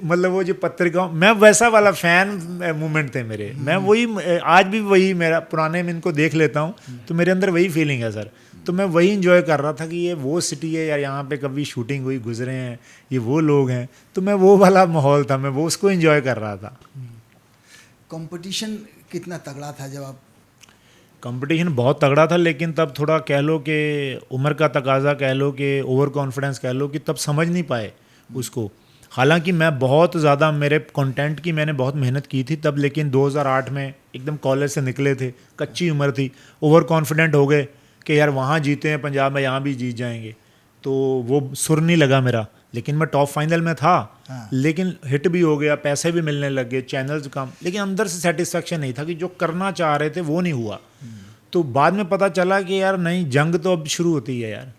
मतलब वो जो पत्रिका, मैं वैसा वाला फैन मूवमेंट थे मेरे। मैं वही आज भी वही मेरा पुराने में इनको देख लेता हूँ तो मेरे अंदर वही फीलिंग है सर। तो मैं वही इंजॉय कर रहा था कि ये वो सिटी है यार, यहाँ पे कभी शूटिंग हुई, गुजरे हैं, ये वो लोग हैं, तो मैं वो वाला माहौल था, मैं वो उसको इंजॉय कर रहा था। कंपटीशन कितना तगड़ा था जब आप? कंपटीशन बहुत तगड़ा था, लेकिन तब थोड़ा कह लो कि उम्र का तकाजा कह लो कि ओवर कॉन्फिडेंस कह लो कि तब समझ नहीं पाए उसको। हालांकि मैं बहुत ज़्यादा मेरे कंटेंट की मैंने बहुत मेहनत की थी तब, लेकिन 2008 में एकदम कॉलेज से निकले थे, कच्ची उम्र थी, ओवर कॉन्फिडेंट हो गए कि यार वहाँ जीते हैं पंजाब में, यहाँ भी जीत जाएंगे, तो वो सुर नहीं लगा मेरा। लेकिन मैं टॉप फाइनल में था, लेकिन हिट भी हो गया, पैसे भी मिलने लग गए, चैनल्स काम, लेकिन अंदर से सेटिस्फेक्शन नहीं था कि जो करना चाह रहे थे वो नहीं हुआ। तो बाद में पता चला कि यार नहीं, जंग तो अब शुरू होती है यार,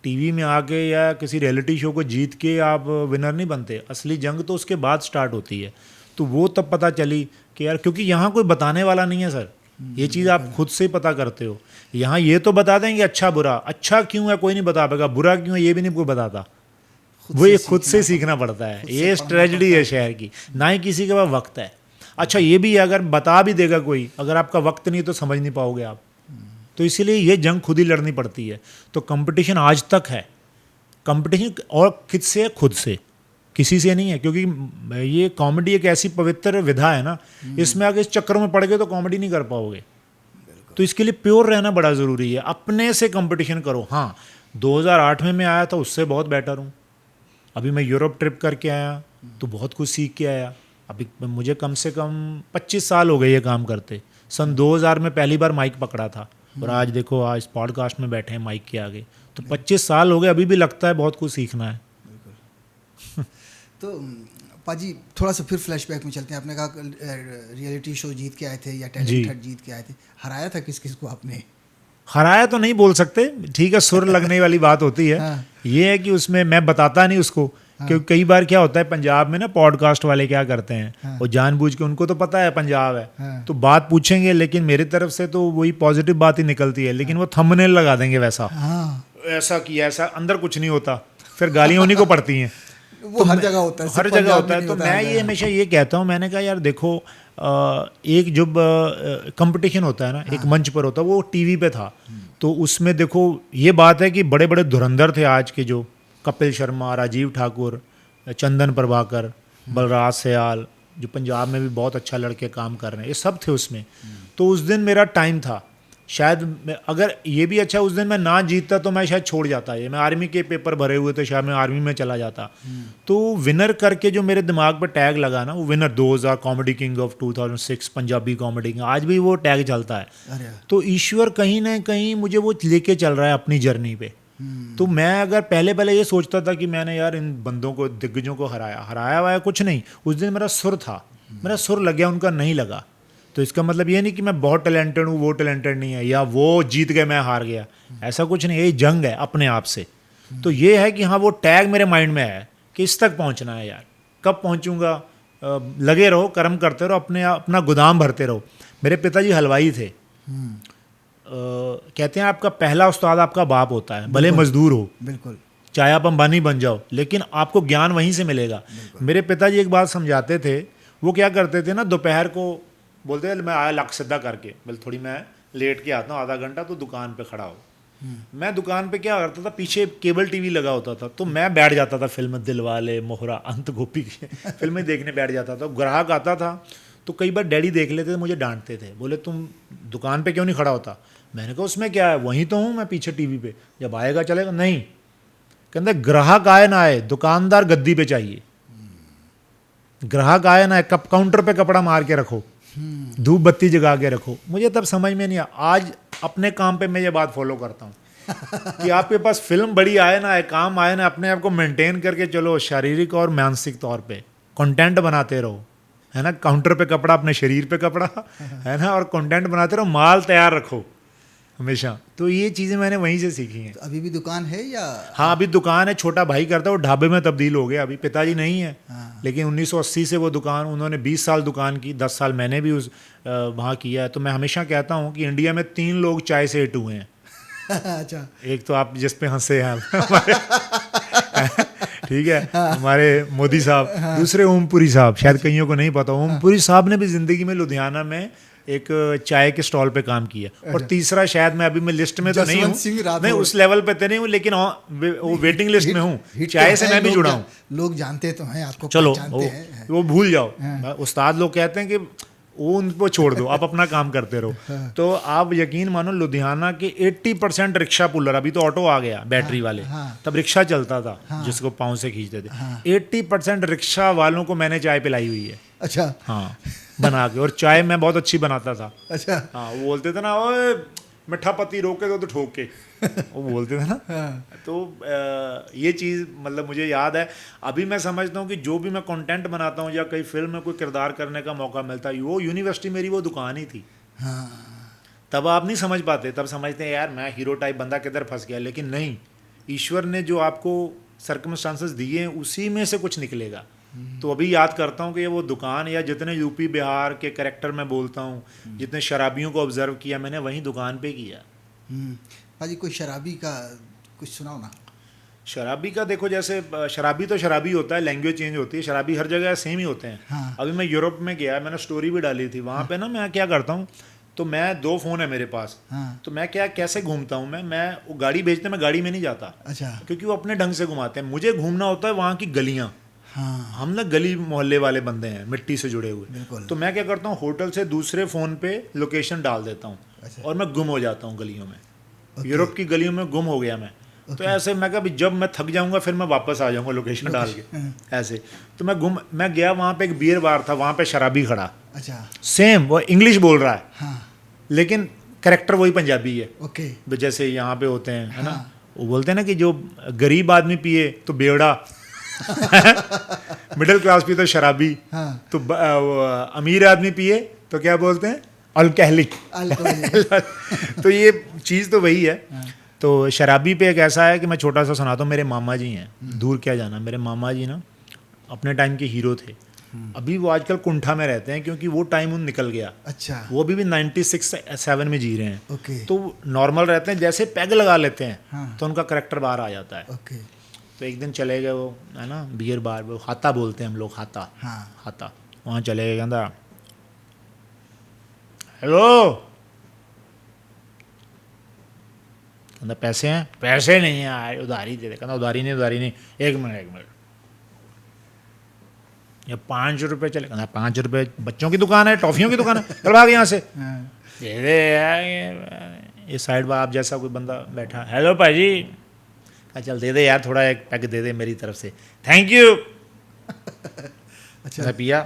टीवी में आके या किसी रियलिटी शो को जीत के आप विनर नहीं बनते, असली जंग तो उसके बाद स्टार्ट होती है। तो वो तब पता चली कि यार, क्योंकि यहाँ कोई बताने वाला नहीं है सर, ये चीज़ आप खुद से ही पता करते हो। यहाँ ये तो बता देंगे अच्छा बुरा, अच्छा क्यों है कोई नहीं बता पाएगा, बुरा क्यों है ये भी नहीं कोई बताता, वो ये खुद से सीखना पड़ता है। ये ट्रेजेडी है शहर की, ना ही किसी के पास वक्त है। अच्छा ये भी अगर बता भी देगा कोई, अगर आपका वक्त नहीं तो समझ नहीं पाओगे आप। तो इसीलिए ये जंग खुद ही लड़नी पड़ती है। तो कंपटीशन आज तक है, कंपटीशन और किस से, खुद से, किसी से नहीं है। क्योंकि ये कॉमेडी एक ऐसी पवित्र विधा है ना, इसमें अगर इस चक्कर में पड़ गए तो कॉमेडी नहीं कर पाओगे। तो इसके लिए प्योर रहना बड़ा ज़रूरी है, अपने से कंपटीशन करो। हाँ 2008 में मैं आया था, उससे बहुत बेटर हूँ। अभी मैं यूरोप ट्रिप करके आया तो बहुत कुछ सीख के आया। अभी मुझे कम से कम 25 साल हो गए ये काम करते। सन 2000 में पहली बार माइक पकड़ा था, और आज देखो आज पॉडकास्ट में बैठे हैं माइक के आगे। तो 25 साल हो गए, अभी भी लगता है बहुत कुछ सीखना है। तो पाजी थोड़ा सा फिर फ्लैशबैक में चलते हैं। आपने कहा रियलिटी शो जीत के आए थे या टैलेंट हंट जीत के आए थे, हराया था किस किस को आपने? हराया तो नहीं बोल सकते, ठीक है, सुर लगने वाली बात होती है। हाँ। ये है कि उसमें मैं बताता नहीं उसको। हाँ। क्योंकि कई बार क्या होता है पंजाब में ना, पॉडकास्ट वाले क्या करते हैं, हाँ। वो जानबूझ के, उनको तो पता है पंजाब है, हाँ। तो बात पूछेंगे, लेकिन मेरी तरफ से तो वही पॉजिटिव बात ही निकलती है, लेकिन वो थंबनेल लगा देंगे वैसा, हाँ। ऐसा किया, ऐसा, अंदर कुछ नहीं होता, फिर गालियाँ उन्हीं को पड़ती हैं। वो तो हर जगह होता है, हर जगह होता है। तो मैं ये हमेशा ये कहता हूँ, मैंने कहा यार देखो, एक जब कंपटीशन होता है ना, एक मंच पर होता है, वो टीवी पे था, तो उसमें देखो ये बात है कि बड़े बड़े धुरंधर थे आज के, जो कपिल शर्मा, राजीव ठाकुर, चंदन प्रभाकर, बलराज सयाल, जो पंजाब में भी बहुत अच्छा लड़के काम कर रहे हैं, ये सब थे उसमें। तो उस दिन मेरा टाइम था, शायद अगर ये भी अच्छा उस दिन मैं ना जीतता तो मैं शायद छोड़ जाता, ये मैं आर्मी के पेपर भरे हुए थे, शायद मैं आर्मी में चला जाता। तो विनर करके जो मेरे दिमाग पर टैग लगा ना, वो winner 2000 comedy king of 2006 Punjabi comedy king, आज भी वो टैग चलता है। तो ईश्वर कहीं ना कहीं मुझे वो लेके चल रहा है अपनी जर्नी पे। तो मैं अगर पहले ये सोचता था कि मैंने यार इन बंदों को, दिग्गजों को हराया हुआ है, कुछ नहीं, उस दिन मेरा सुर था, मेरा सुर लग गया, उनका नहीं लगा। तो इसका मतलब ये नहीं कि मैं बहुत टैलेंटेड हूँ, वो टैलेंटेड नहीं है, या वो जीत गए मैं हार गया, ऐसा कुछ नहीं। ये जंग है अपने आप से। तो ये है कि हाँ वो टैग मेरे माइंड में है कि इस तक पहुँचना है यार, कब पहुँचूँगा, लगे रहो, कर्म करते रहो, अपना गोदाम भरते रहो। मेरे पिताजी हलवाई थे। कहते हैं आपका पहला उस्ताद आपका बाप होता है, भले मजदूर हो, बिल्कुल, चाहे आप अंबानी बन जाओ, लेकिन आपको ज्ञान वहीं से मिलेगा। मेरे पिताजी एक बात समझाते थे, वो क्या करते थे ना, दोपहर को बोलते थे मैं आया लक सीधा करके, बोले थोड़ी मैं लेट के आता हूँ आधा घंटा, तो दुकान पे खड़ा हो। मैं दुकान पे क्या करता था, पीछे केबल टीवी लगा होता था, तो मैं बैठ जाता था फिल्म दिलवाले, मोहरा, अंत गोपी की फिल्में देखने बैठ जाता था। ग्राहक आता था तो कई बार डैडी देख लेते थे, मुझे डांटते थे, बोले तुम दुकान पे क्यों नहीं खड़ा होता। मैंने कहा उसमें क्या है, वहीं तो हूँ मैं पीछे टीवी पे, जब आएगा चलेगा। नहीं, कहते ग्राहक आए ना आए, दुकानदार गद्दी पे चाहिए। ग्राहक आए ना आए, काउंटर पे कपड़ा मार के रखो, धूप बत्ती जगा के रखो। मुझे तब समझ में नहीं आया, आज अपने काम पे मैं ये बात फॉलो करता हूँ कि आपके पास फिल्म बड़ी आए ना आए, काम आए ना, अपने आप को मेंटेन करके चलो, शारीरिक और मानसिक तौर पे कंटेंट बनाते रहो, है ना। काउंटर पे कपड़ा, अपने शरीर पे कपड़ा, है ना, और कंटेंट बनाते रहो, माल तैयार रखो हमेशा। तो ये चीज़ें मैंने वहीं से सीखी हैं। तो अभी भी दुकान है या? हाँ अभी दुकान है, छोटा भाई करता है, वो ढाबे में तब्दील हो गया, अभी पिताजी नहीं है। हाँ। लेकिन 1980 से वो दुकान, उन्होंने 20 साल दुकान की, 10 साल मैंने भी उस वहाँ किया है। तो मैं हमेशा कहता हूँ कि इंडिया में 3 लोग चाय से हिट हुए हैं। अच्छा, एक तो आप जिस पे हंसे हैं ठीक है, हमारे मोदी साहब, दूसरे ओमपुरी साहब, शायद कईयों को नहीं पता, ओमपुरी साहब ने भी ज़िंदगी में लुधियाना में एक चाय के स्टॉल पे काम किया, और तीसरा शायद मैं लिस्ट में तो नहीं जसवंत सिंह हूँ, राठौड़। मैं उस लेवल पे तो नहीं हूँ, लेकिन वो वेटिंग लिस्ट में हूँ, चाय से मैं भी जुड़ा हूँ। लोग जानते तो हैं आपको, चलो पहचानते हैं। वो भूल जाओ, उस्ताद लोग कहते हैं कि वो उनको छोड़ दो, आप अपना काम करते रहो। तो आप यकीन मानो लुधियाना के 80% रिक्शा पुलर, अभी तो ऑटो आ गया बैटरी वाले, तब रिक्शा चलता था जिसको पाँव से खींचते थे, 80% रिक्शा वालों को मैंने चाय पिलाई हुई है। अच्छा। हाँ, बना के, और चाय मैं बहुत अच्छी बनाता था। अच्छा। हाँ, वो बोलते थे ना, ओए मिठा पत्ती रोके तो ठोक के, वो बोलते थे ना। तो ये चीज़ मतलब मुझे याद है। अभी मैं समझता हूँ कि जो भी मैं कंटेंट बनाता हूँ या कई फिल्म में कोई किरदार करने का मौका मिलता है, वो यूनिवर्सिटी मेरी वो दुकान ही थी। तब आप नहीं समझ पाते, तब समझते हैं यार मैं हीरो टाइप बंदा किधर फंस गया, लेकिन नहीं, ईश्वर ने जो आपको सर्कमस्टांसेस दिए हैं उसी में से कुछ निकलेगा। तो अभी याद करता हूँ कि वो दुकान, या जितने यूपी बिहार के कैरेक्टर मैं बोलता हूँ, जितने शराबियों को ऑब्जर्व किया मैंने, वहीं दुकान पे किया। भाजी कोई शराबी का कुछ सुनाओ ना। शराबी का देखो, जैसे शराबी तो शराबी होता है, लैंग्वेज चेंज होती है, शराबी हर जगह सेम ही होते हैं। हाँ। अभी मैं यूरोप में गया, मैंने स्टोरी भी डाली थी वहाँ पे ना, मैं क्या करता हूँ, तो मैं 2 फ़ोन है मेरे पास। तो मैं कैसे घूमता हूँ, मैं वो गाड़ी भेजते, मैं गाड़ी में नहीं जाता। अच्छा। क्योंकि वो अपने ढंग से घुमाते हैं, मुझे घूमना होता है वहाँ की गलियाँ। हाँ। हम ना गली मोहल्ले वाले बंदे हैं, मिट्टी से जुड़े हुए। बिल्कुल। तो मैं क्या करता हूँ, होटल से दूसरे फ़ोन पे लोकेशन डाल देता हूँ। अच्छा। और मैं गुम हो जाता हूँ गलियों में, यूरोप की गलियों में गुम हो गया मैं। तो ऐसे मैं कहा जब मैं थक जाऊंगा फिर मैं वापस आ जाऊंगा लोकेशन डाल के, ऐसे। तो मैं गया, वहाँ पे एक बियर बार था, वहाँ पे शराबी खड़ा। अच्छा। सेम वो इंग्लिश बोल रहा है, हाँ। लेकिन कैरेक्टर वही पंजाबी है। ओके। तो जैसे यहाँ पे होते हैं, है ना, वो बोलते हैं ना कि जो गरीब आदमी पिए तो बेवड़ा, मिडिल क्लास पिए तो शराबी, तो अमीर आदमी पिए तो क्या बोलते हैं, अल्कोहलिक। तो ये चीज़ तो वही है। तो शराबी पे एक ऐसा है कि मैं छोटा सा सुनाता हूँ। मेरे मामा जी हैं, दूर क्या जाना, मेरे मामा जी ना अपने टाइम के हीरो थे। अभी वो आजकल कुंठा में रहते हैं क्योंकि वो टाइम उन निकल गया। अच्छा। वो अभी भी 96-7 में जी रहे हैं। ओके। तो नॉर्मल रहते हैं, जैसे पैग लगा लेते हैं तो उनका करेक्टर बाहर आ जाता है। ओके। तो एक दिन चले गए वो, है ना, बियर बार, वो हाथा बोलते हैं हम लोग, हाथा। हाथा वहाँ चले गए, कहता हेलो, कहता पैसे हैं, पैसे नहीं है, उधारी दे दे। कहता उधारी नहीं, एक मिनट, ये 5 रुपये चले। कहता 5 रुपये, बच्चों की दुकान है, टॉफियों की दुकान है, चल भाग यहाँ से। दे दे यार, ये साइड पर आप जैसा कोई बंदा बैठा, हेलो भाजी, कहा चल दे दे यार, थोड़ा एक पैक दे दे मेरी तरफ से, थैंक यू। अच्छा पिया,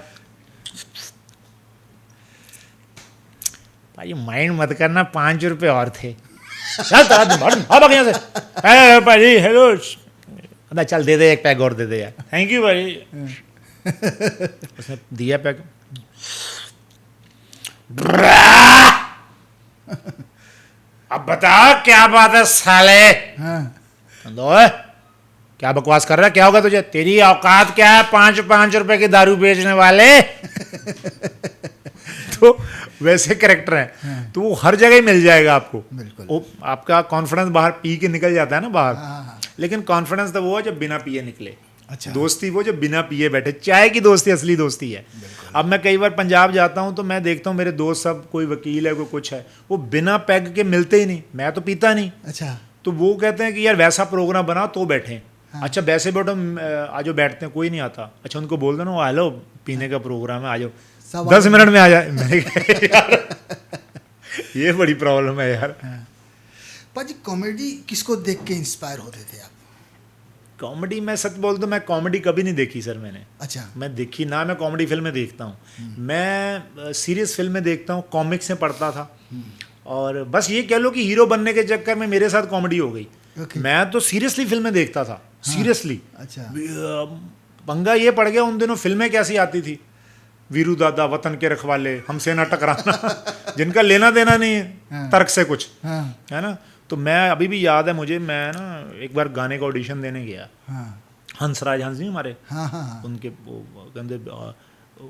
भाई माइंड मत करना, 5 रुपये और थे, चल भाग यहाँ से। भाजी हेलो, चल दे दे एक पैक और दे दे यार, थैंक यू भाई। उसने दिया पैक, अब बता क्या बात है साले। क्या बकवास कर रहा है, क्या होगा तुझे, तेरी औकात क्या है 5 रुपए की दारू बेचने वाले। तो वैसे कैरेक्टर हैं। तो वो हर जगह ही मिल जाएगा आपको। वो आपका कॉन्फिडेंस बाहर पी के निकल जाता है ना बाहर, लेकिन कॉन्फिडेंस तो वो है जब बिना पिए निकले। अच्छा। दोस्ती वो जो बिना पिए बैठे, चाय की दोस्ती असली दोस्ती है। अब मैं कई बार पंजाब जाता हूँ तो मैं देखता हूँ मेरे दोस्त सब, कोई वकील है, कोई कुछ है, वो बिना पैग के मिलते ही नहीं। मैं तो पीता नहीं। अच्छा। तो वो कहते हैं कि यार वैसा प्रोग्राम बना तो बैठे। अच्छा वैसे बैठो, आज बैठते हैं, कोई नहीं आता। अच्छा उनको बोल दो ना, हेलो पीने का प्रोग्राम है, आ जाओ 10 मिनट में आ जाए। मैंने यार ये बड़ी प्रॉब्लम है यार। पाजी कॉमेडी किसको देख के इंस्पायर होते थे आप? कॉमेडी मैं सच बोल दूं, मैं कॉमेडी कभी नहीं देखी सर मैंने। अच्छा। मैं देखी ना, मैं कॉमेडी फिल्में देखता हूँ, मैं सीरियस फिल्में देखता हूँ, कॉमिक्स में पढ़ता था। और बस ये कह लो कि हीरो बनने के चक्कर में मेरे साथ कॉमेडी हो गई। मैं तो सीरियसली फिल्में देखता था। सीरियसली। अच्छा। पंगा ये पड़ गया, उन दिनों फिल्में कैसी आती थी, वीरू दादा, वतन के रखवाले, हमसे ना टकराना, जिनका लेना देना नहीं है तर्क से कुछ, है ना। तो मैं अभी भी याद है मुझे, मैं ना एक बार गाने का ऑडिशन देने गया। हंसराज हंस नहीं हमारे, उनके वो कहते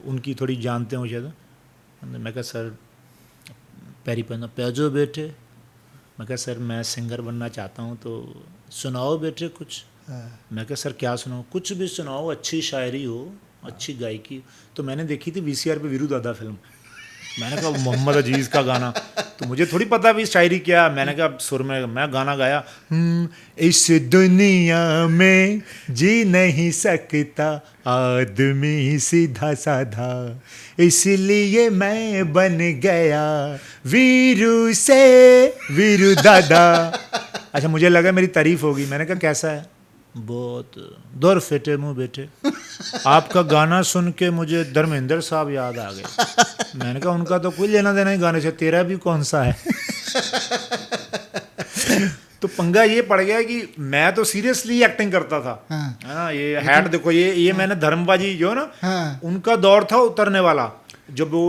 उनकी थोड़ी जानते हो शायद। मैं कहा सर पैरी पहना, पैजो बेटे। मैं कहा सर मैं सिंगर बनना चाहता हूँ, तो सुनाओ बेटे कुछ। मैं कहा सर क्या सुनाओ, कुछ भी सुनाओ, अच्छी शायरी हो, अच्छी गायकी। तो मैंने देखी थी VCR पे वीरू दादा फिल्म। मैंने कहा मोहम्मद अजीज़ का गाना, तो मुझे थोड़ी पता भी शायरी क्या। मैंने कहा सुर में मैं गाना गाया, इस दुनिया में जी नहीं सकता आदमी सीधा साधा, इसलिए मैं बन गया वीरू से वीरू दादा। अच्छा, मुझे लगा मेरी तारीफ होगी। मैंने कहा कैसा है? बहुत दौर फेटे मुँह बेटे, आपका गाना सुन के मुझे धर्मेंद्र साहब याद आ गए। मैंने कहा उनका तो कोई लेना देना ही गाने से, तेरा भी कौन सा है? तो पंगा ये पड़ गया कि मैं तो सीरियसली एक्टिंग करता था, है ना। ये हैट देखो, ये मैंने धर्मबाजी जो है ना, उनका दौर था उतरने वाला, जब वो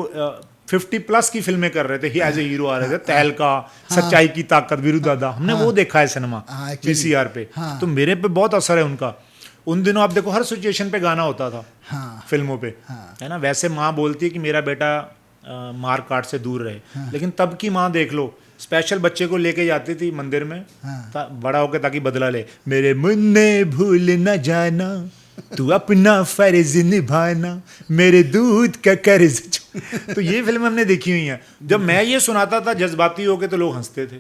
50+ की फिल्में कर रहे थे, एज ए हीरो आ रहे थे। तहलका, सच्चाई की ताकत, वीरू दादा, हमने वो देखा है सिनेमा VCR पे। तो मेरे पे बहुत असर है उनका। उन दिनों आप देखो हर सिचुएशन पे गाना होता था फिल्मों पे, है ना। वैसे माँ बोलती है कि मेरा बेटा मार काट से दूर रहे, लेकिन तब की माँ देख लो, स्पेशल बच्चे को लेके जाती थी मंदिर में बड़ा होकर, ताकि बदला ले। मेरे मुन्ने भूल न जाना, तू अपना फर्ज निभाना, मेरे दूध का कर्ज। तो ये फिल्म हमने देखी हुई है। जब मैं ये सुनाता था जज्बाती होके तो लोग हंसते थे।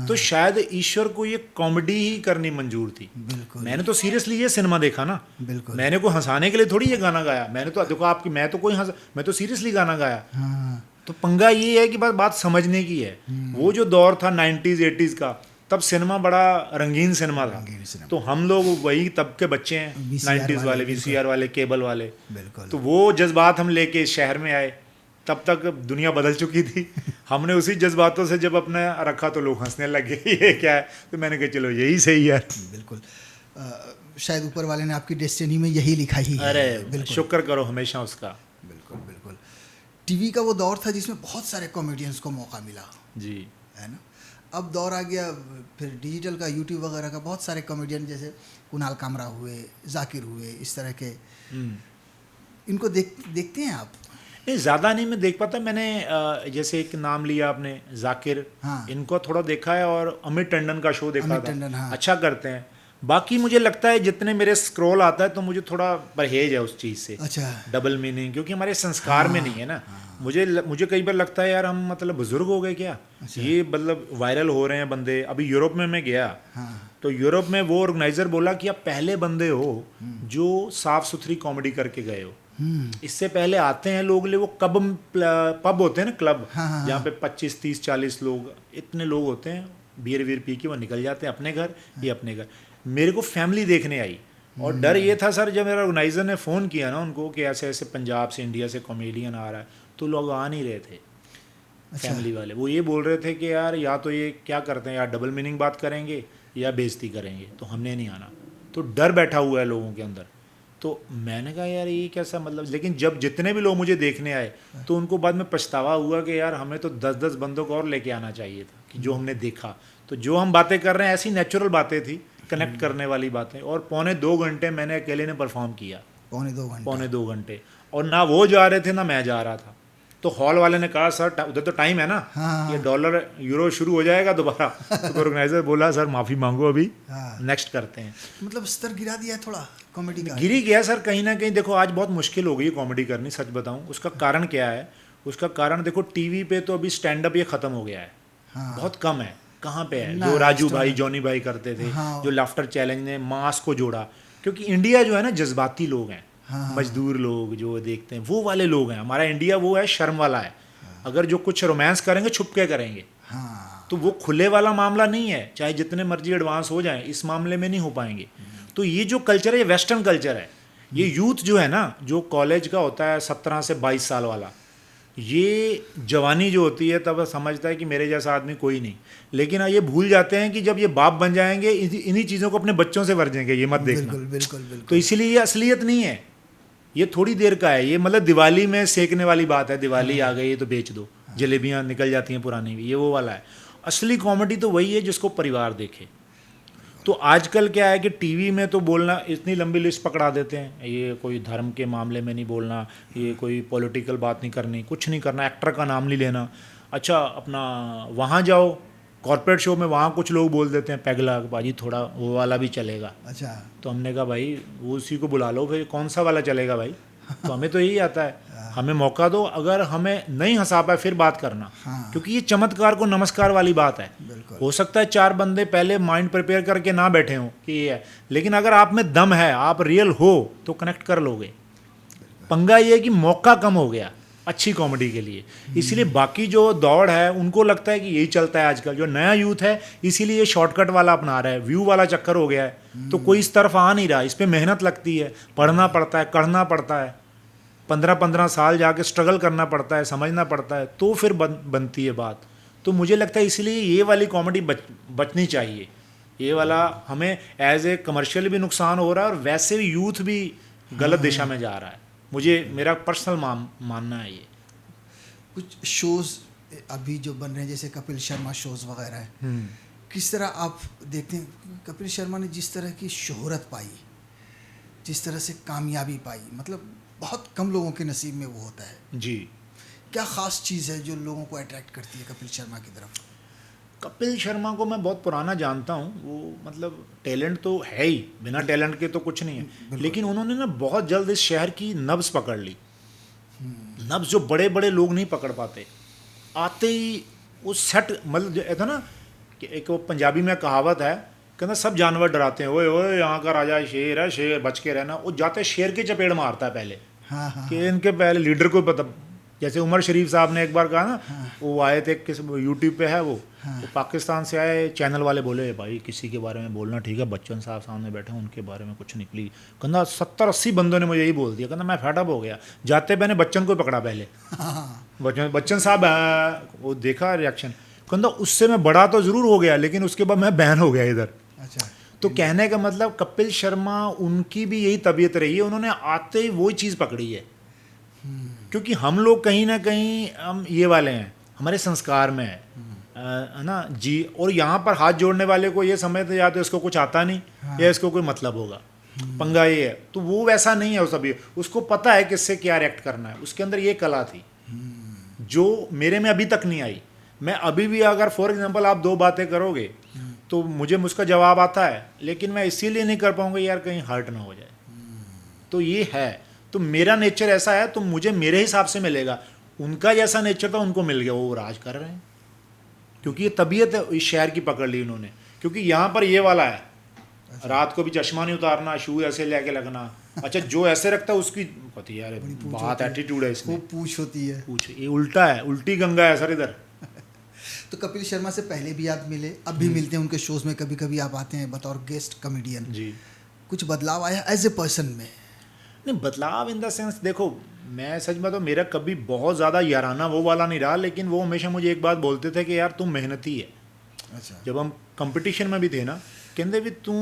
तो शायद ईश्वर को ये कॉमेडी ही करनी मंजूर थी। मैंने तो सीरियसली ये सिनेमा देखा ना, मैंने को हंसाने के लिए थोड़ी ये गाना गाया। मैंने तो देखो आपकी, मैं तो सीरियसली गाना गाया। तो पंगा ये है कि बस बात समझने की है। वो जो दौर था 90s 80s का, तब सिनेमा बड़ा रंगीन सिनेमा था। तो हम लोग वही तब के बच्चे हैं, 90s वाले, VCR वाले, केबल वाले। तो वो जज्बात हम लेके शहर में आए। तब तक दुनिया बदल चुकी थी। हमने उसी जज्बातों से जब अपने रखा तो लोग हंसने लगे, ये क्या है। तो मैंने कहा चलो यही सही है। बिल्कुल, शायद ऊपर वाले ने आपकी डेस्टिनी में यही लिखा ही है। अरे शुक्र करो हमेशा उसका। बिल्कुल बिल्कुल। टीवी का वो दौर था जिसमें बहुत सारे कॉमेडियंस को मौका मिला जी, है ना। अब दौर आ गया फिर डिजिटल का, यूट्यूब वगैरह का। बहुत सारे कॉमेडियन जैसे कुणाल कामरा हुए, जाकिर हुए, इस तरह के, इनको देखते हैं आप? नहीं, ज़्यादा नहीं मैं देख पाता। मैंने जैसे एक नाम लिया आपने, जाकिर, इनको थोड़ा देखा है, और अमित टंडन का शो देखा था। अच्छा करते हैं। बाकी मुझे लगता है जितने मेरे स्क्रॉल आता है तो मुझे थोड़ा परहेज है उस चीज़ से। अच्छा, डबल मीनिंग, क्योंकि हमारे संस्कार में नहीं है ना। मुझे कई बार लगता है यार हम मतलब बुजुर्ग हो गए क्या। ये मतलब वायरल हो रहे हैं बंदे। अभी यूरोप में मैं गया, तो यूरोप में वो ऑर्गेनाइजर बोला कि आप पहले बंदे हो जो साफ सुथरी कॉमेडी करके गए हो। इससे पहले आते हैं लोग, वो पब होते हैं ना, क्लब, जहाँ पे 25 30 40 लोग, इतने लोग होते हैं, बियर वीर पी के वो निकल जाते हैं अपने घर, ये अपने घर। मेरे को फैमिली देखने आई, और डर ये था सर, जब मेरा ऑर्गेनाइजर ने फ़ोन किया ना उनको कि ऐसे ऐसे पंजाब से, इंडिया से कॉमेडियन आ रहा है, तो लोग आ नहीं रहे थे। फैमिली वाले वो ये बोल रहे थे कि यार या तो ये क्या करते हैं यार, डबल मीनिंग बात करेंगे या बेइज्जती करेंगे, तो हमने नहीं आना। तो डर बैठा हुआ है लोगों के अंदर। तो मैंने कहा यार ये कैसा मतलब। लेकिन जब जितने भी लोग मुझे देखने आए तो उनको बाद में पछतावा हुआ कि यार हमें तो 10-10 बंदों को और लेके आना चाहिए था, कि जो हमने देखा। तो जो हम बातें कर रहे हैं ऐसी नेचुरल बातें थी, कनेक्ट करने वाली बातें। और 2.25 घंटे मैंने अकेले ने परफॉर्म किया। 2.25 घंटे। और ना वो जा रहे थे ना मैं जा रहा था। तो हॉल वाले ने कहा सर उधर तो टाइम है ना, ये डॉलर यूरो शुरू हो जाएगा दोबारा। तो ऑर्गेनाइजर बोला सर माफ़ी मांगो, अभी नेक्स्ट करते हैं। मतलब स्तर गिरा दिया है थोड़ा कॉमेडी का। गिरी गया सर कहीं ना कहीं। देखो आज बहुत मुश्किल हो गई है कॉमेडी करनी, सच बताऊं। उसका कारण क्या है? उसका कारण देखो, टीवी पे तो अभी स्टैंड अप ये ख़त्म हो गया है। बहुत कम है। कहाँ पे है? जो राजू भाई, जॉनी भाई करते थे, जो लाफ्टर चैलेंज ने मास को जोड़ा। क्योंकि इंडिया जो है ना, जज्बाती लोग हैं। मजदूर लोग जो देखते हैं वो वाले लोग हैं। हमारा इंडिया वो है, शर्म वाला है। अगर जो कुछ रोमांस करेंगे छुप के करेंगे, तो वो खुले वाला मामला नहीं है। चाहे जितने मर्जी एडवांस हो जाएं, इस मामले में नहीं हो पाएंगे। तो ये जो कल्चर है, ये वेस्टर्न कल्चर है। ये यूथ जो है ना, जो कॉलेज का होता है 17 से 22 साल वाला, ये जवानी जो होती है तब समझता है कि मेरे जैसा आदमी कोई नहीं। लेकिन ये भूल जाते हैं कि जब ये बाप बन जाएंगे इन्हीं चीज़ों को अपने बच्चों से वर्जेंगे। ये मत देखना। बिल्कुल। तो इसीलिए ये असलियत नहीं है, ये थोड़ी देर का है। ये मतलब दिवाली में सेकने वाली बात है। दिवाली आ गई तो बेच दो, जलेबियाँ निकल जाती हैं पुरानी भी, ये वो वाला है। असली कॉमेडी तो वही है जिसको परिवार देखे। तो आजकल क्या है कि टीवी में तो बोलना, इतनी लंबी लिस्ट पकड़ा देते हैं। ये कोई धर्म के मामले में नहीं बोलना, ये कोई पॉलिटिकल बात नहीं करनी, कुछ नहीं करना, एक्टर का नाम नहीं लेना। अच्छा अपना वहाँ जाओ कॉर्पोरेट शो में, वहाँ कुछ लोग बोल देते हैं पैगला बाजी, थोड़ा वो वाला भी चलेगा। अच्छा। तो हमने कहा भाई वो उसी को बुला लो, फिर कौन सा वाला चलेगा भाई। तो हमें तो यही आता है, हमें मौका दो, अगर हमें नहीं हंसा पाए फिर बात करना। हाँ। क्योंकि ये चमत्कार को नमस्कार वाली बात है। बिल्कुल। हो सकता है 4 बंदे पहले माइंड प्रिपेयर करके ना बैठे हों कि ये है, लेकिन अगर आप में दम है, आप रियल हो, तो कनेक्ट कर लोगे। पंगा ये है कि मौका कम हो गया अच्छी कॉमेडी के लिए, इसीलिए बाकी जो दौड़ है उनको लगता है कि यही चलता है आजकल। जो नया यूथ है इसीलिए ये शॉर्टकट वाला अपना रहा है, व्यू वाला चक्कर हो गया है, तो कोई इस तरफ आ नहीं रहा। इस पर मेहनत लगती है, पढ़ना पड़ता है, करना पड़ता है, 15-15 साल जाके स्ट्रगल करना पड़ता है, समझना पड़ता है, तो फिर बनती है बात। तो मुझे लगता है इसलिए ये वाली कॉमेडी बचनी चाहिए। ये वाला हमें एज ए कमर्शियल भी नुकसान हो रहा है और वैसे भी यूथ भी गलत दिशा में जा रहा है। मुझे मेरा पर्सनल मानना है ये। कुछ शोज़ अभी जो बन रहे हैं जैसे कपिल शर्मा शोज़ वगैरह है, किस तरह आप देखते हैं? कपिल शर्मा ने जिस तरह की शोहरत पाई, जिस तरह से कामयाबी पाई, मतलब बहुत कम लोगों के नसीब में वो होता है जी। क्या ख़ास चीज़ है जो लोगों को अट्रैक्ट करती है कपिल शर्मा की तरफ? कपिल शर्मा को मैं बहुत पुराना जानता हूँ, वो मतलब टैलेंट तो है ही, बिना टैलेंट के तो कुछ नहीं है, लेकिन उन्होंने ना बहुत जल्द इस शहर की नब्ज़ पकड़ ली। नब्ज़ जो बड़े बड़े लोग नहीं पकड़ पाते, आते ही वो सेट, मतलब ऐसा ना कि एक वो पंजाबी में कहावत है, कहना सब जानवर डराते हैं, ओए ओए यहाँ का राजा शेर है, शेर बच के रहना। वो जाते शेर के चपेट मारता है पहले। हाँ हाँ। कि इनके पहले लीडर को पता, जैसे उमर शरीफ साहब ने एक बार कहा ना, वो आए थे किस यूट्यूब पे है वो पाकिस्तान से आए, चैनल वाले बोले भाई किसी के बारे में बोलना ठीक है, बच्चन साहब सामने बैठे हैं उनके बारे में कुछ निकली। कहना 70-80 बंदों ने मुझे यही बोल दिया। कहना मैं फेडअप हो गया, जाते मैंने बच्चन को पकड़ा पहले। बच्चन साहब वो देखा रिएक्शन, कहना उससे मैं बड़ा तो ज़रूर हो गया लेकिन उसके बाद मैं बैन हो गया इधर। अच्छा। तो कहने का मतलब कपिल शर्मा, उनकी भी यही तबीयत रही है, उन्होंने आते ही वो चीज़ पकड़ी है। क्योंकि हम लोग कहीं ना कहीं हम ये वाले हैं, हमारे संस्कार में है ना जी। और यहाँ पर हाथ जोड़ने वाले को ये समझते या तो इसको कुछ आता नहीं, या इसको कोई मतलब होगा, पंगा ये है। तो वो वैसा नहीं है, उस अभी उसको पता है किससे क्या रिएक्ट करना है, उसके अंदर ये कला थी जो मेरे में अभी तक नहीं आई। मैं अभी भी अगर फॉर एग्जांपल आप 2 बातें करोगे तो मुझे उसका जवाब आता है, लेकिन मैं इसीलिए नहीं कर पाऊंगा यार कहीं हर्ट ना हो जाए। तो ये है, तो मेरा नेचर ऐसा है तो मुझे मेरे हिसाब से मिलेगा। उनका जैसा नेचर था उनको मिल गया, वो राज कर रहे हैं। क्योंकि ये तबीयत है, इस शहर की पकड़ ली उन्होंने। क्योंकि यहाँ पर ये वाला है, रात को भी चश्मा नहीं उतारना, शू ऐसे लेके लगना। अच्छा जो ऐसे रखता है उसकी पता यार बात एटीट्यूड है इसमें, पूछ होती है। पूछ ये उल्टा है, उल्टी गंगा है सर इधर। तो कपिल शर्मा से पहले भी आप मिले, अब भी मिलते हैं, उनके शोज़ में कभी कभी आप आते हैं बतौर गेस्ट कॉमेडियन जी। कुछ बदलाव आया एज ए पर्सन में? नहीं बदलाव इन द सेंस, देखो मैं सच में तो मेरा कभी बहुत ज़्यादा याराना वो वाला नहीं रहा, लेकिन वो हमेशा मुझे एक बात बोलते थे कि यार तुम मेहनती है। अच्छा। जब हम कंपटीशन में भी थे ना, कहते भी तू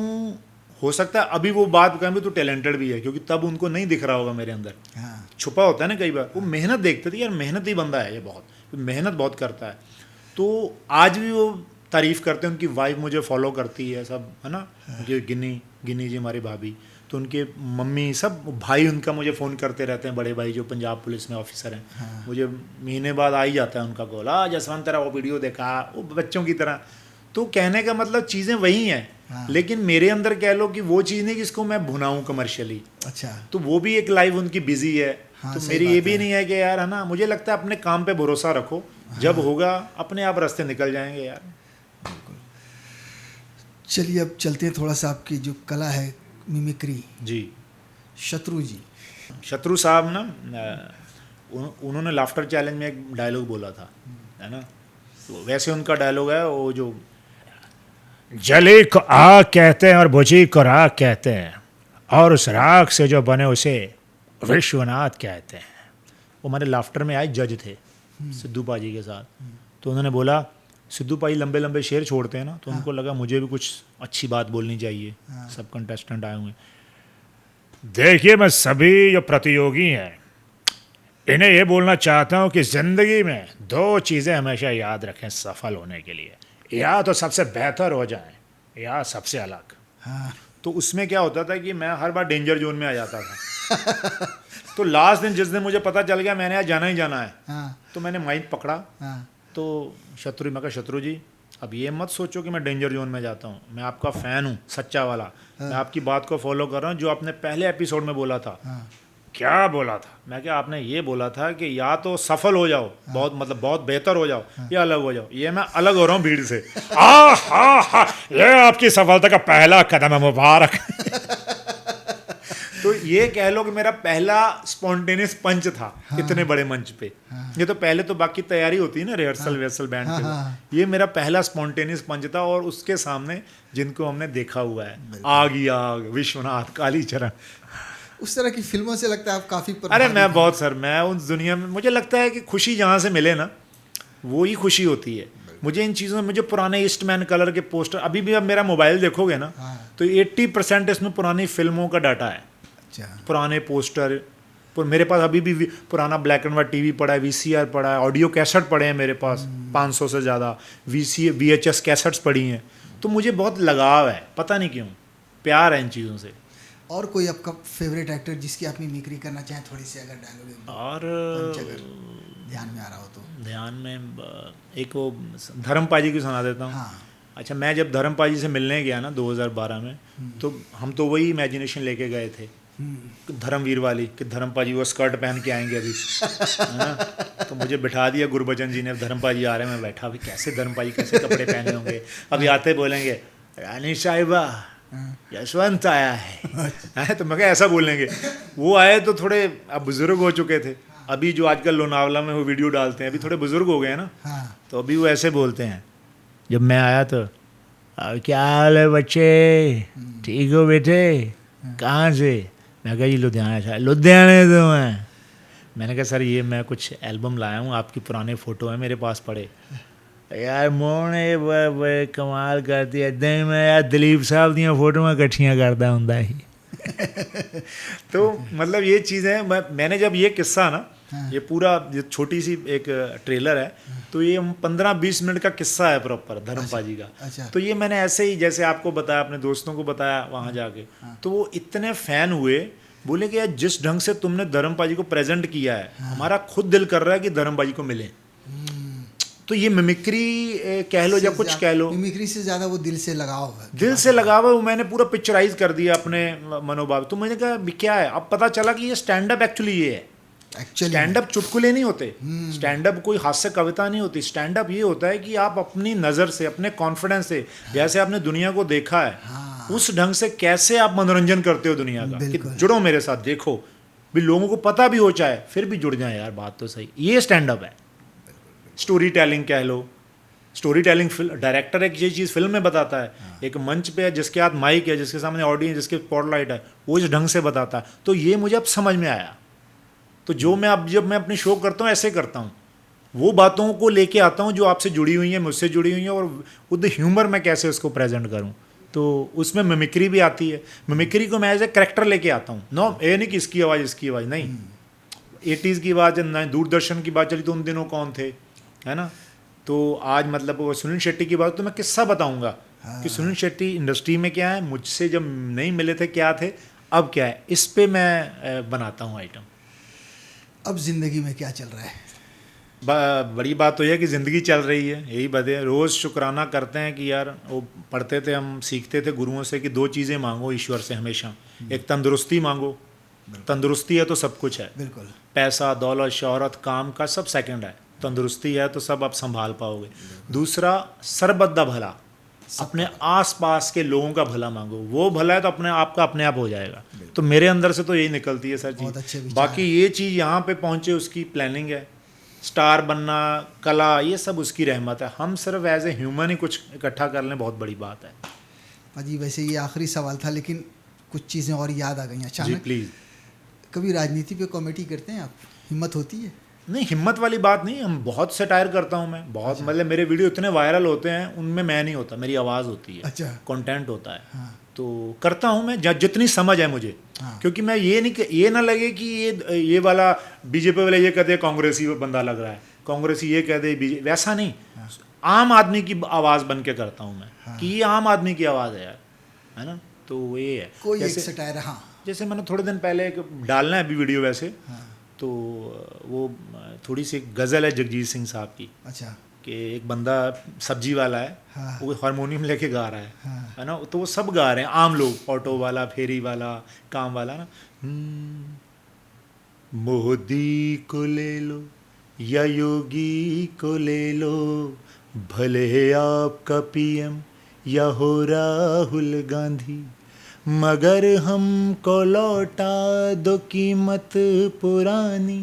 हो सकता है अभी वो बात कहें भी तू टैलेंटेड भी है, क्योंकि तब उनको नहीं दिख रहा होगा मेरे अंदर। हाँ। छुपा होता है ना कई बार। वो मेहनत देखते थे यार, मेहनती बंदा है ये, बहुत मेहनत बहुत करता है। तो आज भी वो तारीफ़ करते हैं, उनकी वाइफ मुझे फॉलो करती है सब, है ना। उनकी गिनी जी हमारी भाभी, तो उनके मम्मी सब, भाई उनका मुझे फ़ोन करते रहते हैं, बड़े भाई जो पंजाब पुलिस में ऑफिसर हैं। हाँ। मुझे महीने बाद आ ही जाता है उनका कॉल, जसवंत तेरा वो वीडियो देखा, वो बच्चों की तरह। तो कहने का मतलब चीज़ें वही हैं। हाँ। लेकिन मेरे अंदर कह लो कि वो चीज़ नहीं जिसको मैं भुनाऊँ कमर्शियली। अच्छा। तो वो भी एक लाइफ उनकी बिजी है। हाँ, तो सही मेरी बात ये भी है। नहीं है कि यार है ना, मुझे लगता है अपने काम पे भरोसा रखो, जब होगा अपने आप रास्ते निकल जाएंगे यार। चलिए अब चलते हैं थोड़ा सा आपकी जो कला है मिमिक्री। जी। शत्रु जी। शत्रु साहब ना उन्होंने लाफ्टर चैलेंज में एक डायलॉग बोला था, है ना। तो वैसे उनका डायलॉग है वो जो, जली को आग कहते हैं और बुझी को राख कहते हैं, और उस राख से जो बने उसे विश्वनाथ कहते हैं। वो हमारे लाफ्टर में आए जज थे सिद्धू पाजी के साथ, तो उन्होंने बोला सिद्धू पाजी लंबे लंबे शेर छोड़ते हैं ना, तो उनको लगा मुझे भी कुछ अच्छी बात बोलनी चाहिए। सब कंटेस्टेंट आए हुए, देखिए मैं सभी जो प्रतियोगी हैं इन्हें ये बोलना चाहता हूँ कि ज़िंदगी में 2 चीज़ें हमेशा याद रखें सफल होने के लिए, या तो सबसे बेहतर हो जाएं या सबसे अलग। हाँ। तो उसमें क्या होता था कि मैं हर बार डेंजर जोन में आ जाता था। तो लास्ट दिन जिस दिन मुझे पता चल गया मैंने आज जाना ही जाना है, हाँ। तो मैंने माइक पकड़ा। हाँ। तो मैं कहा शत्रु जी अब ये मत सोचो कि मैं डेंजर जोन में जाता हूँ, मैं आपका फ़ैन हूँ सच्चा वाला। मैं आपकी बात को फॉलो कर रहा हूँ जो आपने पहले एपिसोड में बोला था हाँ। क्या बोला था? मैं क्या, आपने ये बोला था कि या तो सफल हो जाओ, बहुत मतलब बहुत बेहतर हो जाओ, या अलग हो जाओ। ये मैं अलग हो रहा हूँ भीड़ से। हा, ये आपकी सफलता का पहला कदम है, मुबारक। तो ये कह लो कि मेरा पहला स्पॉन्टेनियस पंच था इतने बड़े मंच पे। ये तो पहले तो बाकी तैयारी होती है ना, रिहर्सल वेहर्सल बैंड के। ये मेरा पहला स्पॉन्टेनियस पंच था, और उसके सामने जिनको हमने देखा हुआ है, आग ही आग, विश्वनाथ, कालीचरण, उस तरह की फिल्मों से लगता है आप काफी अरे प्रभावित मैं हैं। बहुत सर, मैं उस दुनिया में, मुझे लगता है कि खुशी जहाँ से मिले ना, वो ही खुशी होती है। मुझे इन चीज़ों में, मुझे पुराने ईस्टमैन कलर के पोस्टर, अभी भी अब मेरा मोबाइल देखोगे ना, तो 80% इसमें पुरानी फिल्मों का डाटा है। अच्छा, पुराने पोस्टर, मेरे पास अभी भी पुराना ब्लैक एंड वाइट टीवी पड़ा है, वीसीआर पड़ा है, ऑडियो कैसेट पड़े हैं मेरे पास 500 से ज़्यादा, VHS कैसेट्स पड़ी हैं। तो मुझे बहुत लगाव है, पता नहीं क्यों, प्यार है इन चीज़ों से। और कोई आपका फेवरेट एक्टर जिसकी आप मिमिक्री करना चाहें, थोड़ी सी अगर डायलॉग और ध्यान में आ रहा हो तो? ध्यान में एक वो धर्मपा जी की सुना देता हूँ। हाँ, अच्छा, मैं जब धर्मपा जी से मिलने गया ना 2012 में, तो हम तो वही इमेजिनेशन लेके गए थे, धर्मवीर वाली, कि धर्मपा जी वो स्कर्ट पहन के आएंगे अभी, है ना। तो मुझे बिठा दिया गुरबचन जी ने, धर्मपा जी आ रहे हैं, मैं बैठा, अभी कैसे धर्मपा जी कैसे कपड़े पहने होंगे, अभी आते बोलेंगे रानी साहिबा यशवंत आया है, तो मैं क्या ऐसा बोलेंगे। वो आए तो थोड़े अब बुजुर्ग हो चुके थे, अभी जो आजकल लोनावला में वो वीडियो डालते हैं, अभी थोड़े बुजुर्ग हो गए हैं ना, तो अभी वो ऐसे बोलते हैं। जब मैं आया तो क्या हाल है बच्चे, ठीक हो बेटे, कहाँ से? मैं कहा जी लुधियाना से। लुधियाने से मैंने कहा सर ये मैं कुछ एल्बम लाया हूँ, आपकी पुराने फ़ोटो हैं मेरे पास पड़े। यार मोने बड़े कमाल करती है, इदां मैं यार दिलीप साहब दियाँ फोटोआं कट्ठियां करता हुंदा ही। तो मतलब ये चीज़ें, मैंने जब ये किस्सा ना, ये पूरा ये छोटी सी एक ट्रेलर है, तो ये 15-20 मिनट का किस्सा है प्रॉपर धर्मपा जी का। अच्छा। तो ये मैंने ऐसे ही, जैसे आपको बताया, अपने दोस्तों को बताया वहाँ जाके, तो वो इतने फ़ैन हुए, बोले कि यार जिस ढंग से तुमने धर्मपा जी को प्रेजेंट किया है, हमारा खुद दिल कर रहा है कि धर्मपा जी को मिले। तो ये मिमिक्री कह लो या कुछ कह लो, मिमिक्री से ज़्यादा वो दिल से लगाव है, दिल से लगाव है, वो मैंने पूरा पिक्चराइज कर दिया अपने मनोभाव। तो मैंने कहा क्या है, अब पता चला कि ये स्टैंड अप एक्चुअली ये है। स्टैंड अप चुटकुले नहीं होते, स्टैंड अप कोई हास्य कविता नहीं होती। स्टैंड अप ये होता है कि आप अपनी नज़र से, अपने कॉन्फिडेंस से, जैसे आपने दुनिया को देखा है, उस ढंग से कैसे आप मनोरंजन करते हो दुनिया का, कि जुड़ो मेरे साथ, देखो भी, लोगों को पता भी हो चाहे फिर भी जुड़ जाए, यार बात तो सही, ये स्टैंड अप है। स्टोरी टेलिंग कह लो, स्टोरी टेलिंग डायरेक्टर एक ये चीज़ फिल्म में बताता है, एक मंच पे है जिसके हाथ माइक है, जिसके सामने ऑडियंस, जिसके स्पॉटलाइट है, वो इस ढंग से बताता है। तो ये मुझे अब समझ में आया। तो जो मैं अब जब मैं अपनी शो करता हूँ ऐसे करता हूँ, वो बातों को लेके आता हूँ जो आपसे जुड़ी हुई हैं, मुझसे जुड़ी हुई हैं, और विद ह्यूमर मैं कैसे उसको प्रेजेंट करूँ। तो उसमें मिमिक्री भी आती है। मिमिक्री को मैं एज ए करेक्टर लेके आता हूँ, नो ये नहीं कि इसकी आवाज़ इसकी आवाज़ नहीं। 80s की आवाज़, दूरदर्शन की बात चली तो उन दिनों कौन थे, है ना। तो आज मतलब वो सुनील शेट्टी की बात, तो मैं किस्सा बताऊंगा कि सुनील शेट्टी इंडस्ट्री में क्या है, मुझसे जब नहीं मिले थे क्या थे, अब क्या है, इस पे मैं बनाता हूँ आइटम। अब ज़िंदगी में क्या चल रहा है? बड़ी बात तो यह है कि ज़िंदगी चल रही है, यही बात है। रोज़ शुक्राना करते हैं कि यार, वो पढ़ते थे हम, सीखते थे गुरुओं से कि 2 चीज़ें मांगो ईश्वर से हमेशा। एक तंदुरुस्ती मांगो, तंदुरुस्ती है तो सब कुछ है, बिल्कुल। पैसा, दौलत, शोहरत, काम का सब सेकंड है, तंदुरुस्ती है तो सब आप संभाल पाओगे। दूसरा, सरबद्दा भला, अपने आसपास के लोगों का भला मांगो, वो भला है तो अपने आप का अपने आप हो जाएगा। तो मेरे अंदर से तो यही निकलती है सर जी। बाकी ये चीज़ यहाँ पे पहुँचे उसकी प्लानिंग है, स्टार बनना, कला, ये सब उसकी रहमत है। हम सिर्फ एज ए ह्यूमन ही कुछ इकट्ठा कर लें, बहुत बड़ी बात है। पाजी वैसे ये आखिरी सवाल था, लेकिन कुछ चीज़ें और याद आ गई अचानक। जी प्लीज़। कभी राजनीति पे कॉमेडी करते हैं आप? हिम्मत होती है? नहीं, हिम्मत वाली बात नहीं, हम बहुत सटायर करता हूँ मैं, बहुत मतलब मेरे वीडियो इतने वायरल होते हैं, उनमें मैं नहीं होता, मेरी आवाज़ होती है। अच्छा। कंटेंट होता है। तो करता हूँ मैं जितनी समझ है मुझे। क्योंकि मैं ये नहीं, ये ना लगे कि ये वाला बीजेपी वाले ये कहते हैं कांग्रेसी बंदा लग रहा है, कांग्रेसी ये कहते हैं, वैसा नहीं। आम आदमी की आवाज़ बन के करता हूँ मैं, कि ये आम आदमी की आवाज़ है यार, है ना। तो ये है कोई एक सटायर। हाँ, जैसे मैंने थोड़े दिन पहले एक डालना है अभी वीडियो वैसे, तो वो थोड़ी सी गज़ल है जगजीत सिंह साहब की। अच्छा। कि एक बंदा सब्जी वाला है, वो हारमोनियम लेके गा रहा है ना। तो वो सब गा रहे हैं, आम लोग, ऑटो वाला, फेरी वाला, काम वाला ना। मोदी को ले लो या योगी को ले लो, भले आपका पीएम या हो राहुल गांधी, मगर हमको लौटा दो कीमत पुरानी,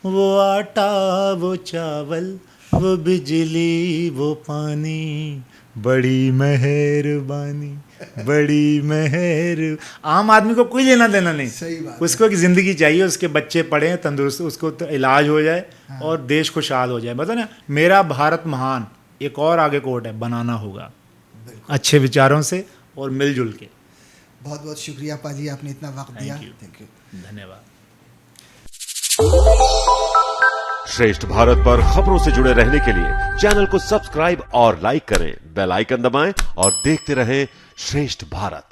वो आटा वो चावल वो बिजली वो पानी, बड़ी मेहरबानी बड़ी मेहर। आम आदमी को कोई लेना देना नहीं, सही बात उसको एक ज़िंदगी चाहिए, उसके बच्चे पढ़ें तंदुरुस्त, उसको तो इलाज हो जाए और देश खुशहाल हो जाए। बता ना, मेरा भारत महान, एक और आगे कोट है, बनाना होगा अच्छे विचारों से और मिलजुल के। बहुत बहुत शुक्रिया पाजी, आपने इतना वक्त दिया। थैंक यू, धन्यवाद। श्रेष्ठ भारत पर खबरों से जुड़े रहने के लिए चैनल को सब्सक्राइब और लाइक करें, बेल आइकन दबाएं और देखते रहें श्रेष्ठ भारत।